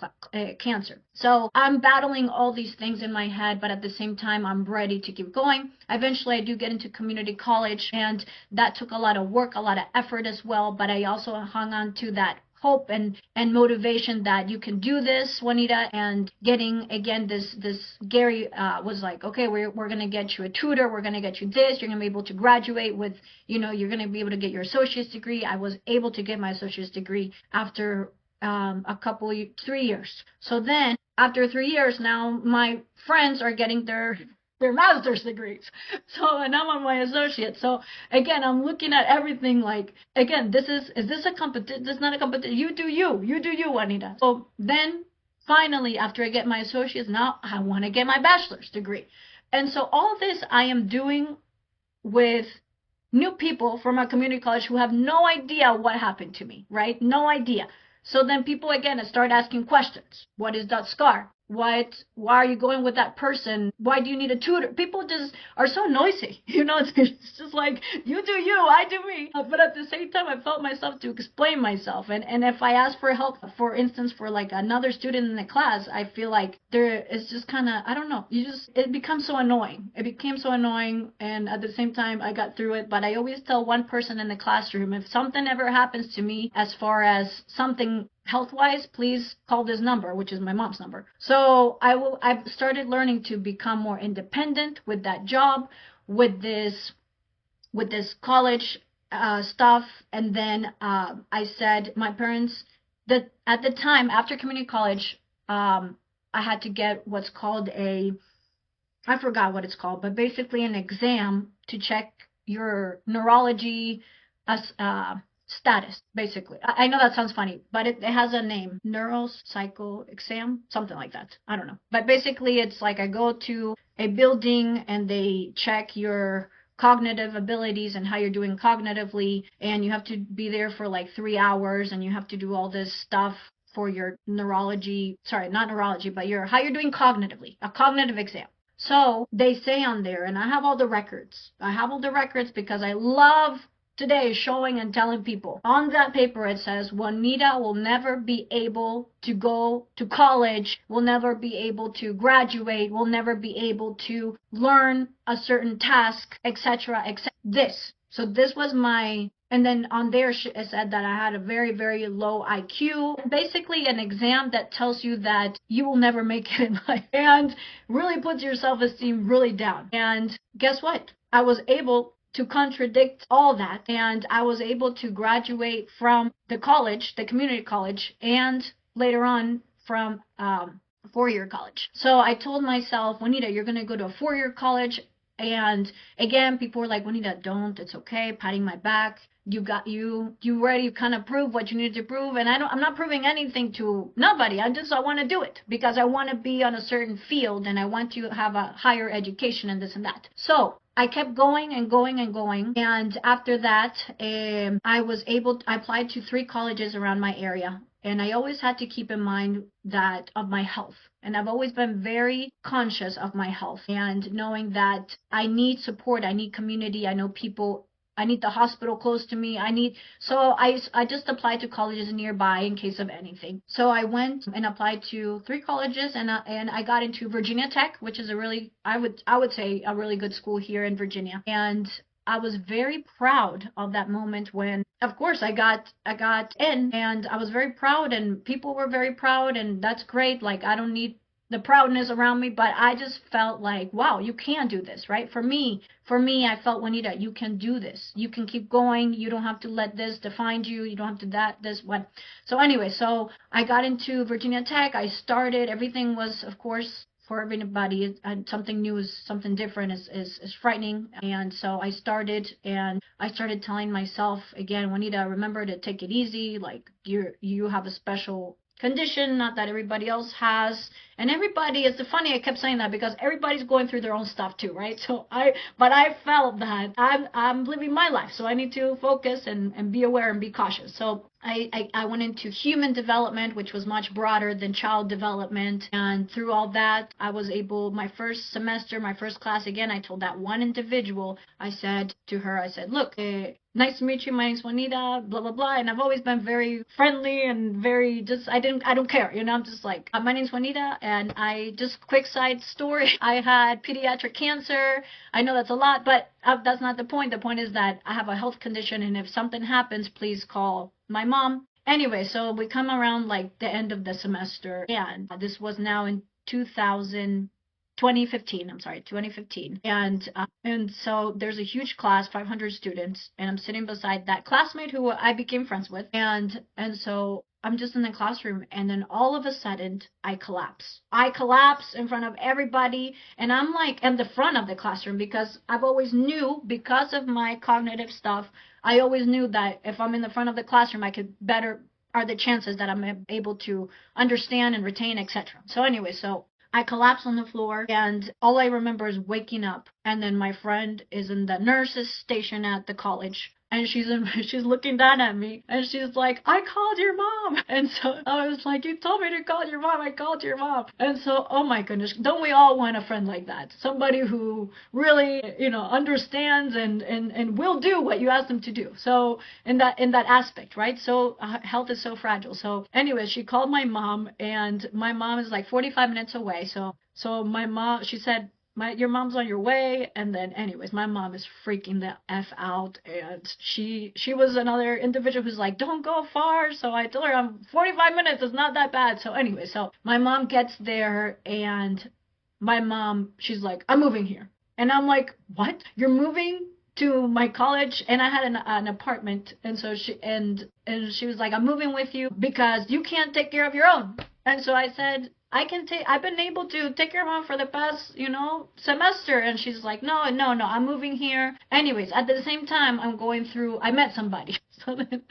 cancer. So I'm battling all these things in my head, but at the same time, I'm ready to keep going. Eventually, I do get into community college, and that took a lot of work, a lot of effort as well. But I also hung on to that hope and motivation that you can do this, Juanita. And getting, again, this Gary was like, okay, we're going to get you a tutor. We're going to get you this. You're going to be able to graduate with, you're going to be able to get your associate's degree. I was able to get my associate's degree after 3 years. So then after 3 years, now my friends are getting their master's degrees. So, and I'm on my associate. So again, I'm looking at everything like, again, is this a competition? This is not a competition. You do you, Juanita. So then finally, after I get my associate's, now I want to get my bachelor's degree. And so all this I am doing with new people from a community college who have no idea what happened to me, right? No idea. So then people, again, start asking questions. What is that scar? why are you going with that person? Why do you need a tutor? People just are so noisy, it's just like, you do you, I do me. But at the same time, I felt myself to explain myself. And if I ask for help, for instance, for like another student in the class, I feel like there is just kind of, I don't know, it becomes so annoying. It became so annoying. And at the same time, I got through it. But I always tell one person in the classroom, if something ever happens to me, as far as something health-wise, please call this number, which is my mom's number. So I've started learning to become more independent with that job, with this college stuff. And then I said, my parents, that at the time after community college, I had to get what's called I forgot what it's called, but basically an exam to check your neurology status, basically. I know that sounds funny, but it has a name. Neuropsycho exam, something like that. I don't know. But basically, it's like I go to a building and they check your cognitive abilities and how you're doing cognitively, and you have to be there for like 3 hours, and you have to do all this stuff for your neurology, sorry, not neurology, but how you're doing cognitively, a cognitive exam. So they say on there, and I have all the records. I have all the records because I love today showing and telling people. On that paper it says, Juanita will never be able to go to college, will never be able to graduate, will never be able to learn a certain task, etc., except this. So this was and then on there it said that I had a very, very low IQ. Basically an exam that tells you that you will never make it in life and really puts your self-esteem really down. And guess what? I was able to contradict all that, and I was able to graduate from the college, the community college, and later on from four-year college. So I told myself, Juanita, you're going to go to a four-year college. And again, people were like, Juanita, don't, it's okay, patting my back. You already kind of proved what you needed to prove. And I'm not proving anything to nobody. I want to do it because I want to be on a certain field and I want to have a higher education and this and that. So I kept going and going and going. And after that, I applied to 3 colleges around my area. And I always had to keep in mind that of my health. And I've always been very conscious of my health and knowing that I need support. I need community. I know people. I need the hospital close to me. So I just applied to colleges nearby in case of anything. So I went and applied to 3 colleges and I got into Virginia Tech, which is I would say a really good school here in Virginia. And I was very proud of that moment when, of course, I got in, and I was very proud, and people were very proud, and that's great. Like, I don't need the proudness around me, but I just felt like, wow, you can do this, right? For me, I felt, Juanita, you can do this. You can keep going. You don't have to let this define you. You don't have to this, what. So anyway, so I got into Virginia Tech. I started. Everything was, of course, for everybody, something new something different is frightening. And so I started telling myself again, Juanita, remember to take it easy. Like you have a special condition, not that everybody else has. And it's funny, I kept saying that because everybody's going through their own stuff too, right? So I felt that I'm living my life, so I need to focus and be aware and be cautious. So I went into human development, which was much broader than child development. And through all that, I was able, my first semester, my first class, again, I told that one individual, I said to her, look, nice to meet you. My name's Juanita, blah, blah, blah. And I've always been very friendly and very I don't care. I'm just like, my name's Juanita. And quick side story, I had pediatric cancer. I know that's a lot, but that's not the point. The point is that I have a health condition. And if something happens, please call my mom. Anyway, so we come around like the end of the semester. And this was now in 2015. And so there's a huge class, 500 students, and I'm sitting beside that classmate who I became friends with. And so I'm just in the classroom, and then all of a sudden I collapse. I collapse in front of everybody, and I'm like in the front of the classroom because I've always knew, because of my cognitive stuff, I always knew that if I'm in the front of the classroom, are the chances that I'm able to understand and retain, etc. So anyway, so I collapsed on the floor, and all I remember is waking up, and then my friend is in the nurses station at the college, and she's looking down at me, and she's like, I called your mom. And so I was like, you told me to call your mom. I called your mom. And so, oh my goodness, don't we all want a friend like that? Somebody who really, understands and will do what you ask them to do. So in that aspect, right? So health is so fragile. So anyway, she called my mom, and my mom is like 45 minutes away. So my mom, she said, your mom's on your way. And then anyways, my mom is freaking the F out, and she was another individual who's like, don't go far. So I told her, I'm 45 minutes, it's not that bad. So anyway, so my mom gets there, and my mom, she's like, I'm moving here. And I'm like, what? You're moving to my college? And I had an apartment, and so she was like, I'm moving with you because you can't take care of your own. And so I said, I've been able to take care of mom for the past, semester. And she's like, no, I'm moving here. Anyways, at the same time, I met somebody. So then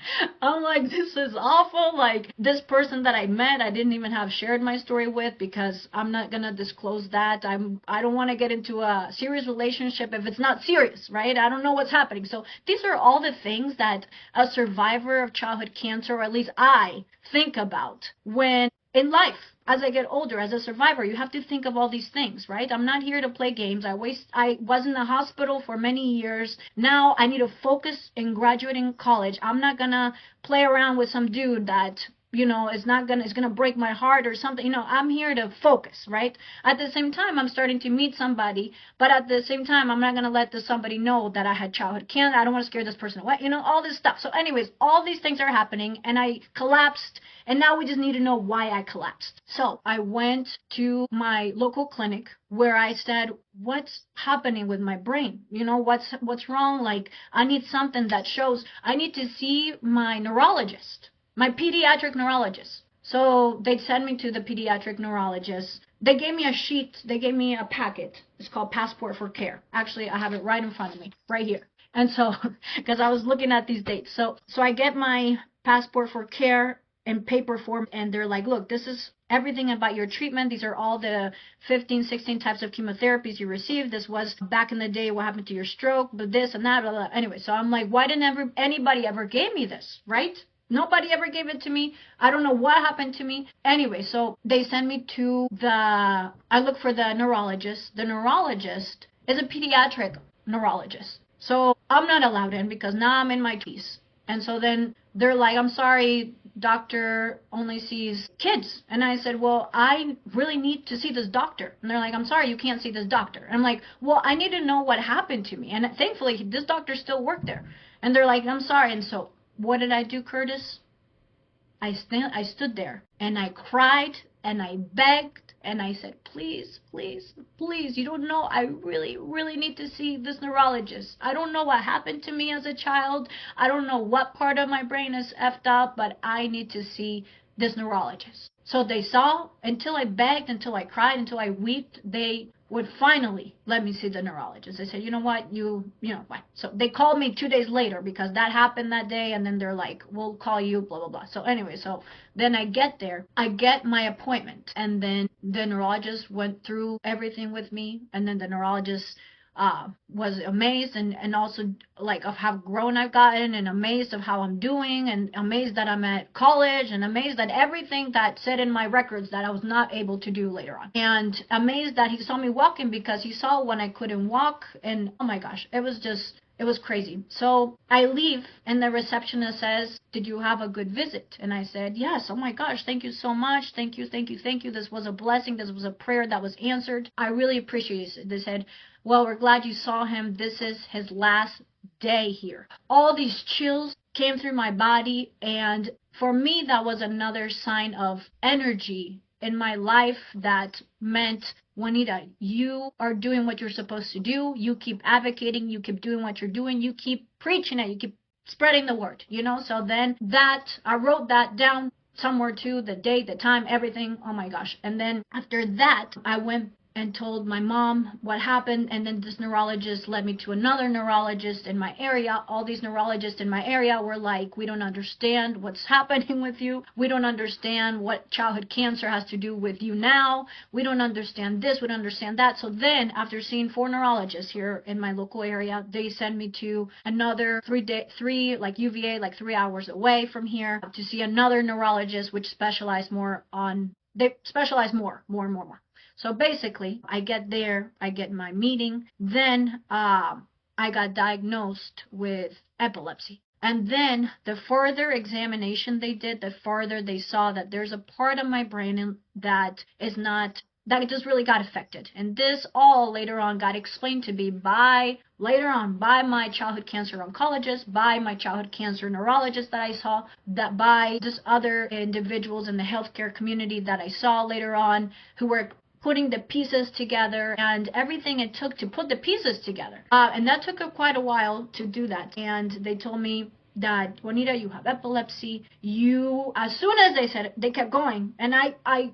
I'm like, this is awful. Like, this person that I met, I didn't even have shared my story with, because I'm not going to disclose that. I don't want to get into a serious relationship if it's not serious, right? I don't know what's happening. So these are all the things that a survivor of childhood cancer, or at least I, think about when in life. As I get older, as a survivor, you have to think of all these things, right? I'm not here to play games. I was in the hospital for many years. Now I need to focus in graduating college. I'm not gonna play around with some dude that, is gonna break my heart or something. I'm here to focus, right? At the same time, I'm starting to meet somebody, but at the same time, I'm not gonna let this somebody know that I had childhood cancer. I don't want to scare this person away, all this stuff. So anyways, all these things are happening, and I collapsed, and now we just need to know why I collapsed. So I went to my local clinic, where I said, what's happening with my brain? What's wrong? Like, I need something that shows. I need to see my neurologist, my pediatric neurologist. So they sent me to the pediatric neurologist. They gave me a sheet. They gave me a packet. It's called Passport for Care. Actually, I have it right in front of me, right here. And so, because I was looking at these dates. So I get my Passport for Care in paper form, and they're like, look, this is everything about your treatment. These are all the 15, 16 types of chemotherapies you received. This was back in the day what happened to your stroke, but this and that, blah, blah. Anyway, so I'm like, why didn't anybody ever gave me this, right? Nobody ever gave it to me. I don't know what happened to me. Anyway, so they send me to I look for the neurologist. The neurologist is a pediatric neurologist. So I'm not allowed in, because now I'm in my 20s. And so then they're like, I'm sorry, doctor only sees kids. And I said, well, I really need to see this doctor. And they're like, I'm sorry, you can't see this doctor. And I'm like, well, I need to know what happened to me. And thankfully, this doctor still worked there. And they're like, I'm sorry. And so what did I do, Curtis? I stood there, and I cried, and I begged, and I said, please, please, please, you don't know, I really, really need to see this neurologist. I don't know what happened to me as a child. I don't know what part of my brain is effed up, but I need to see this neurologist. So they saw, until I begged, until I cried, until I wept, they would finally let me see the neurologist. They said, you know what, you know what. So they called me 2 days later, because that happened that day, and then they're like, we'll call you, blah, blah, blah. So anyway, so then I get there, I get my appointment, and then the neurologist went through everything with me, and then the neurologist was amazed and also like of how grown I've gotten, and amazed of how I'm doing, and amazed that I'm at college, and amazed that everything that said in my records that I was not able to do later on, and amazed that he saw me walking, because he saw when I couldn't walk. And oh my gosh, it was crazy. So I leave, and the receptionist says, did you have a good visit? And I said, yes. Oh my gosh, thank you so much. Thank you, thank you, thank you. This was a blessing. This was a prayer that was answered. I really appreciate it. They said, well, we're glad you saw him. This is his last day here. All these chills came through my body, and for me, that was another sign of energy in my life that meant, Juanita, you are doing what you're supposed to do. You keep advocating. You keep doing what you're doing. You keep preaching it. You keep spreading the word, So then I wrote that down somewhere too, the date, the time, everything. Oh my gosh. And then after that, I went and told my mom what happened, and then this neurologist led me to another neurologist in my area. All these neurologists in my area were like, we don't understand what's happening with you. We don't understand what childhood cancer has to do with you now. We don't understand this. We don't understand that. So then after seeing 4 neurologists here in my local area, they sent me to another 3 like UVA, like 3 hours away from here, to see another neurologist which specialized more on, they specialize more. So basically, I get there, I get my meeting, then I got diagnosed with epilepsy. And then the further examination they did, the further they saw that there's a part of my brain that is not, that just really got affected. And this all later on got explained to me by my childhood cancer oncologist, by my childhood cancer neurologist that I saw, that by just other individuals in the healthcare community that I saw later on, who were putting the pieces together and everything it took to put the pieces together. And that took quite a while to do that. And they told me that, Juanita, you have epilepsy. As soon as they said it, they kept going. And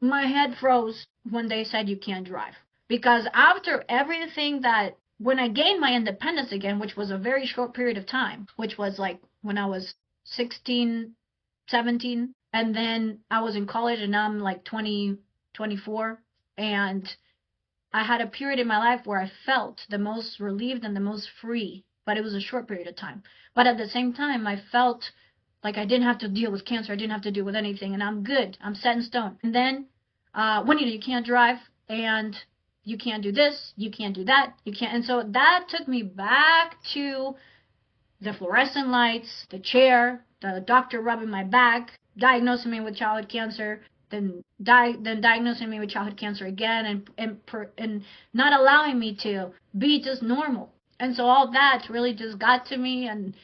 my head froze when they said you can't drive. Because after everything that, when I gained my independence again, which was a very short period of time, which was like when I was 16, 17, and then I was in college and now I'm like 20, 24. And I had a period in my life where I felt the most relieved and the most free, but it was a short period of time. But at the same time, I felt like I didn't have to deal with cancer. I didn't have to deal with anything, and I'm good. I'm set in stone. And then, Juanita, you can't drive, and you can't do this, you can't do that, you can't. And so that took me back to the fluorescent lights, the chair, the doctor rubbing my back, diagnosing me with childhood cancer, then diagnosing me with childhood cancer again, and not allowing me to be just normal. And so all that really just got to me, and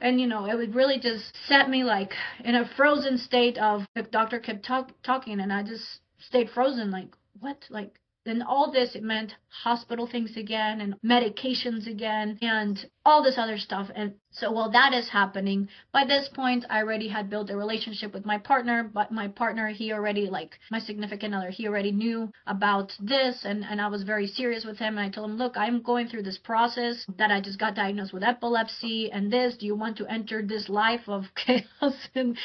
and it would really just set me like in a frozen state of, the doctor kept talking, and I just stayed frozen, like, what? Like, then all this, it meant hospital things again and medications again and all this other stuff. And so while that is happening, by this point, I already had built a relationship with my partner, but my partner, he already, like my significant other, he already knew about this, and I was very serious with him. And I told him, look, I'm going through this process that I just got diagnosed with epilepsy and this. Do you want to enter this life of chaos? And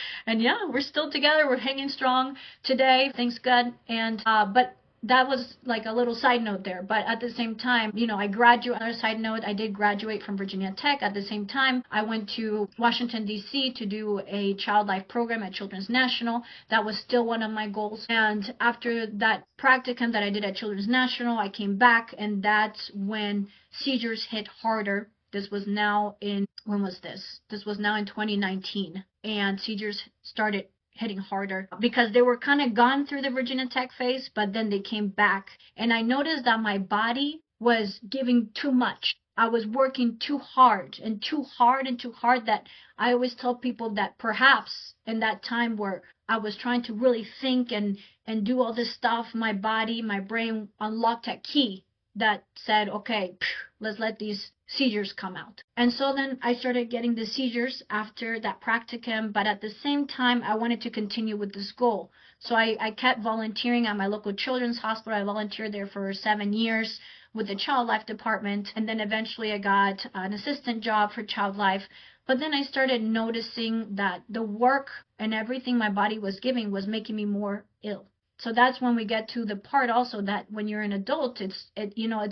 yeah, we're still together. We're hanging strong today. Things good. And, but that was like a little side note there. But at the same time, I another side note, I did graduate from Virginia Tech. At the same time, I went to Washington, D.C. to do a child life program at Children's National. That was still one of my goals. And after that practicum that I did at Children's National, I came back, and that's when seizures hit harder. This was now in, when was this? This was now in 2019. And seizures started hitting harder because they were kind of gone through the Virginia Tech phase, but then they came back. And I noticed that my body was giving too much. I was working too hard that I always tell people that perhaps in that time where I was trying to really think and do all this stuff, my body, my brain unlocked a key that said, okay, let's let these seizures come out. And so then I started getting the seizures after that practicum, but at the same time, I wanted to continue with this goal. So I kept volunteering at my local children's hospital. I volunteered there for 7 years with the child life department, and then eventually I got an assistant job for child life. But then I started noticing that the work and everything my body was giving was making me more ill. So that's when we get to the part also that when you're an adult, it's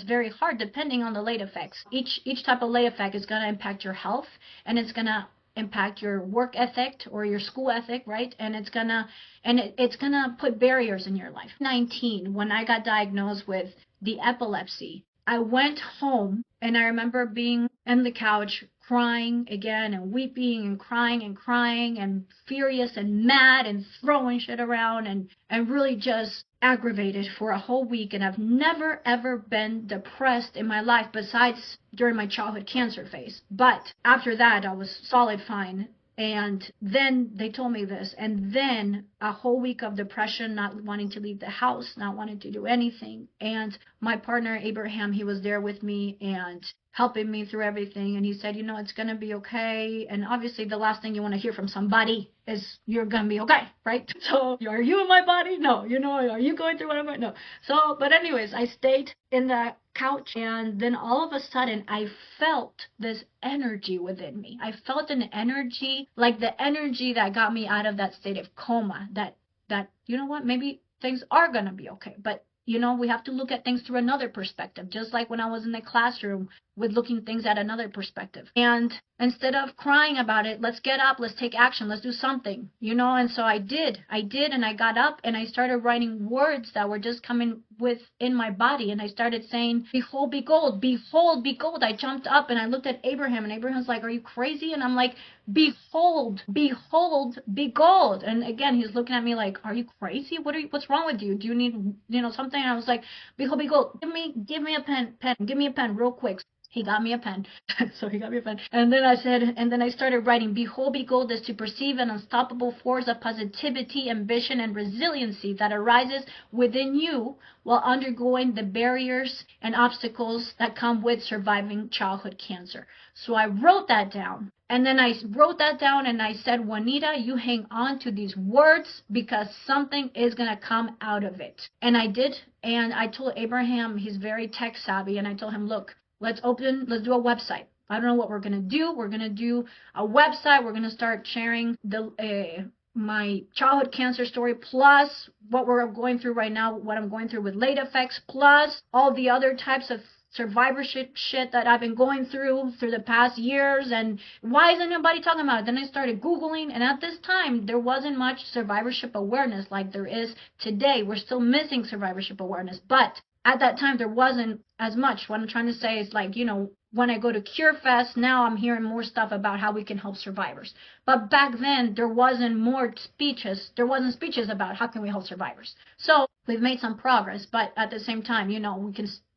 very hard depending on the late effects. Each type of late effect is going to impact your health, and it's going to impact your work ethic or your school ethic, right? And it's going to put barriers in your life. 19, when I got diagnosed with the epilepsy, I went home, and I remember being on the couch crying again and weeping and crying and furious and mad and throwing shit around and really just aggravated for a whole week. And I've never ever been depressed in my life besides during my childhood cancer phase. But after that, I was solid fine. And then they told me this, and then a whole week of depression, not wanting to leave the house, not wanting to do anything. And my partner, Abraham, he was there with me, and helping me through everything. And he said, it's going to be okay. And obviously the last thing you want to hear from somebody is you're going to be okay, right? So are you in my body? No. Are you going through what I'm going? No. So, but anyways, I stayed in the couch, and then all of a sudden I felt this energy within me. I felt an energy, like the energy that got me out of that state of coma, that maybe things are going to be okay. But we have to look at things through another perspective, just like when I was in the classroom with looking things at another perspective. And instead of crying about it, let's get up, let's take action, let's do something, and so I did, and I got up and I started writing words that were just coming within my body. And I started saying, behold, behold, behold, behold. I jumped up and I looked at Abraham, and Abraham's like, are you crazy? And I'm like, behold, behold, behold. And again, he's looking at me like, are you crazy? What's wrong with you? Do you need, something? And I was like, behold, behold, give me a pen, give me a pen real quick. He got me a pen. So he got me a pen. And then I started writing, behold, behold, is to perceive an unstoppable force of positivity, ambition, and resiliency that arises within you while undergoing the barriers and obstacles that come with surviving childhood cancer. So I wrote that down. And then I wrote that down and I said, Juanita, you hang on to these words because something is going to come out of it. And I did. And I told Abraham, he's very tech savvy, and I told him, look, let's do a website. I don't know what we're going to do. We're going to do a website. We're going to start sharing my childhood cancer story, plus what we're going through right now, what I'm going through with late effects, plus all the other types of survivorship shit that I've been going through the past years. And why isn't nobody talking about it? Then I started Googling, and at this time, there wasn't much survivorship awareness like there is today. We're still missing survivorship awareness, but at that time, there wasn't as much. What I'm trying to say is, like, when I go to CureFest, now I'm hearing more stuff about how we can help survivors. But back then, there wasn't speeches about how can we help survivors. So we've made some progress, but at the same time,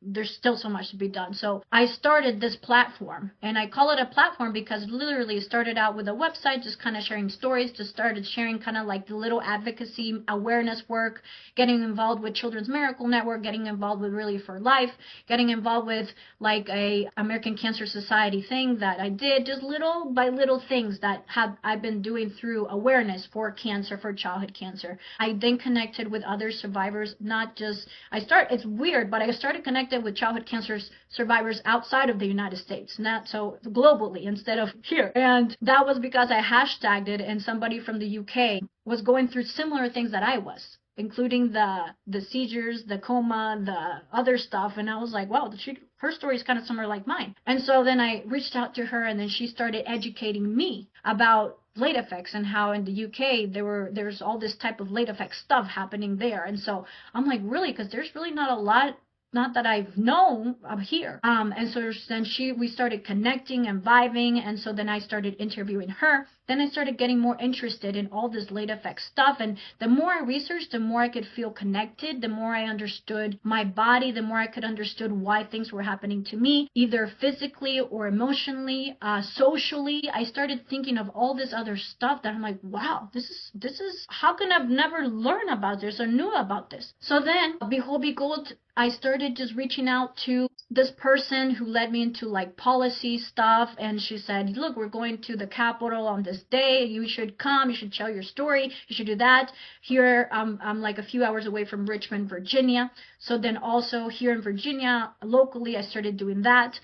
there's still so much to be done. So I started this platform, and I call it a platform because literally it started out with a website, just kind of sharing stories, just started sharing kind of like the little advocacy awareness work, getting involved with Children's Miracle Network, getting involved with Really for Life, getting involved with like a American Cancer Society thing that I did, just little by little things that I've been doing through awareness for cancer, for childhood cancer. I then connected with other survivors, it's weird, but I started connecting with childhood cancer survivors outside of the United States, not so globally instead of here. And that was because I hashtagged it, and somebody from the UK was going through similar things that I was, including the seizures, the coma, the other stuff. And I was like, wow, her story is kind of similar like mine. And so then I reached out to her, and then she started educating me about late effects and how in the UK there's all this type of late effect stuff happening there. And so I'm like, really? Because there's really not a lot, not that I've known up here. And so then we started connecting and vibing. And so then I started interviewing her. Then I started getting more interested in all this late effect stuff. And the more I researched, the more I could feel connected, the more I understood my body, the more I could understood why things were happening to me, either physically or emotionally, socially. I started thinking of all this other stuff that I'm like, wow, this is, how can I've never learned about this or knew about this? So then, behold, I started just reaching out to this person who led me into like policy stuff, and she said, look, we're going to the Capitol on this day, you should come, you should tell your story, you should do that. Here, I'm like a few hours away from Richmond, Virginia. So then also here in Virginia, locally, I started doing that.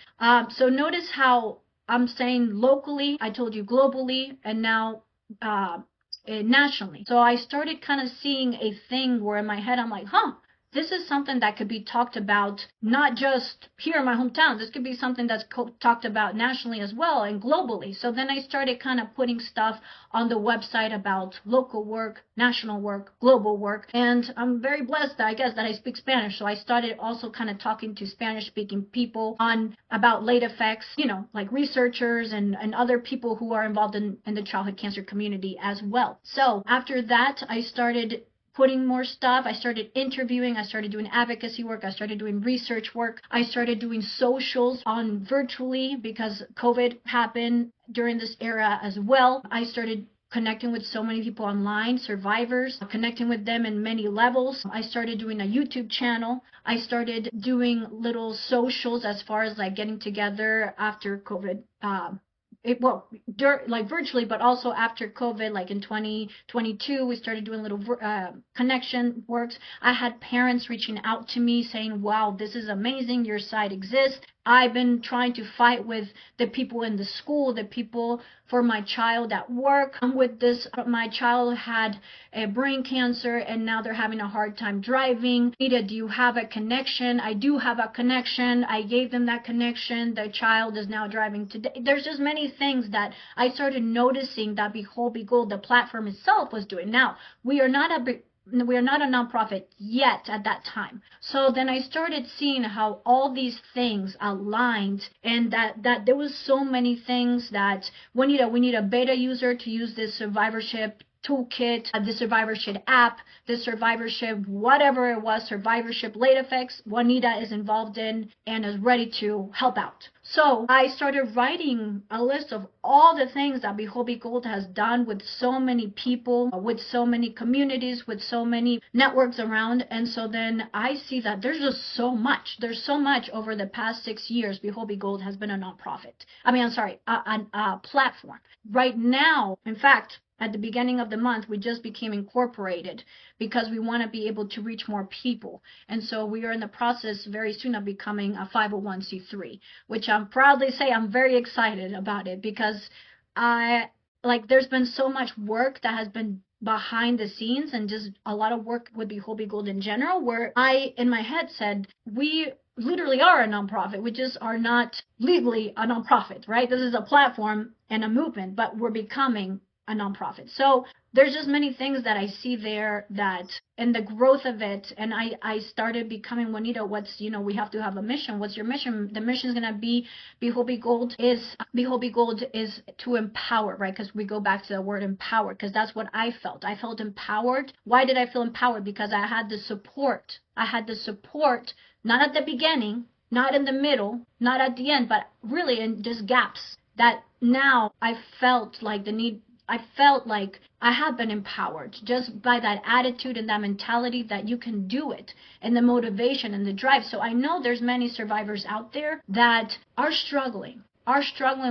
So notice how I'm saying locally, I told you globally, and now nationally. So I started kind of seeing a thing where in my head, I'm like, this is something that could be talked about not just here in my hometown. This could be something that's talked about nationally as well and globally. So then I started kind of putting stuff on the website about local work, national work, global work. And I'm very blessed, I guess, that I speak Spanish. So I started also kind of talking to Spanish-speaking people about late effects, like researchers and other people who are involved in the childhood cancer community as well. So after that, I started putting more stuff. I started interviewing. I started doing advocacy work. I started doing research work. I started doing socials on virtually because COVID happened during this era as well. I started connecting with so many people online, survivors, connecting with them in many levels. I started doing a YouTube channel. I started doing little socials as far as like getting together after COVID. Like virtually, but also after COVID, like in 2022, we started doing little connection works. I had parents reaching out to me saying, wow, this is amazing. Your site exists. I've been trying to fight with the people in the school, the people for my child at work. With this, my child had a brain cancer and now they're having a hard time driving. Juanita, do you have a connection? I do have a connection. I gave them that connection. The child is now driving today. There's just many things that I started noticing that Behold, the platform itself was doing. Now, we are not a nonprofit yet at that time. So then I started seeing how all these things aligned, and that there was so many things that we need a beta user to use this survivorship toolkit, the survivorship app, the survivorship, whatever it was, survivorship late effects, Juanita is involved in and is ready to help out. So I started writing a list of all the things that Behold has done with so many people, with so many communities, with so many networks around. And so then I see that there's just so much. There's so much over the past 6 years. Behold has been a nonprofit. A platform. Right now, in fact, at the beginning of the month, we just became incorporated because we want to be able to reach more people. And so we are in the process very soon of becoming a 501c3, which I'm proudly say I'm very excited about it because there's been so much work that has been behind the scenes and just a lot of work with Behold in general, where I, in my head, said, we literally are a nonprofit. We just are not legally a nonprofit, right? This is a platform and a movement, but we're becoming a nonprofit. So there's just many things that I see there that, and the growth of it, and I started becoming, Juanita, we have to have a mission. What's your mission? The mission is going to be Behold is to empower, right? Because we go back to the word empower, because that's what I felt. I felt empowered. Why did I feel empowered? Because I had the support. Not at the beginning, not in the middle, not at the end, but really in just gaps that now I felt like the need. I felt like I have been empowered just by that attitude and that mentality that you can do it, and the motivation and the drive. So I know there's many survivors out there that are struggling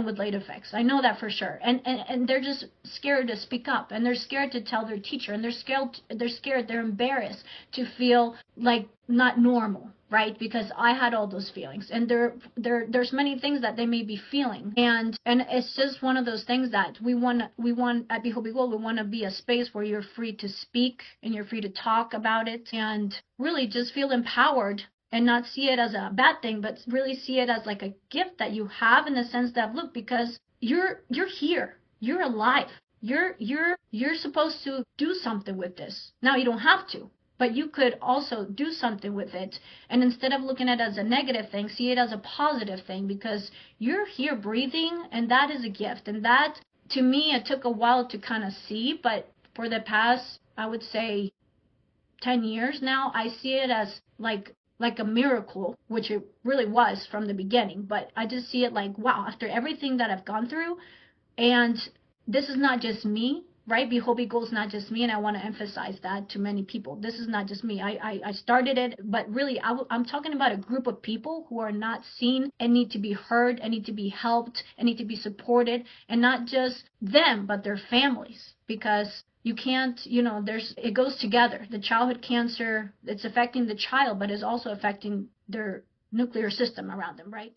with late effects. I know that for sure. And they're just scared to speak up, and they're scared to tell their teacher, and they're embarrassed to feel like not normal, right? Because I had all those feelings, and there's many things that they may be feeling, and it's just one of those things that we want at Behold, we want to be a space where you're free to speak and you're free to talk about it, and really just feel empowered and not see it as a bad thing, but really see it as like a gift that you have, in the sense that, look, because you're here, you're alive, you're supposed to do something with this. Now you don't have to, but you could also do something with it. And instead of looking at it as a negative thing, see it as a positive thing, because you're here breathing, and that is a gift. And that, to me, it took a while to kind of see, but for the past, I would say 10 years now, I see it as like a miracle, which it really was from the beginning. But I just see it like, wow, after everything that I've gone through, and this is not just me, right? Behold is not just me, and I want to emphasize that to many people. This is not just me. I started it, but really I'm talking about a group of people who are not seen and need to be heard and need to be helped and need to be supported, and not just them, but their families, because you can't, it goes together. The childhood cancer, it's affecting the child, but it's also affecting their nuclear system around them, right?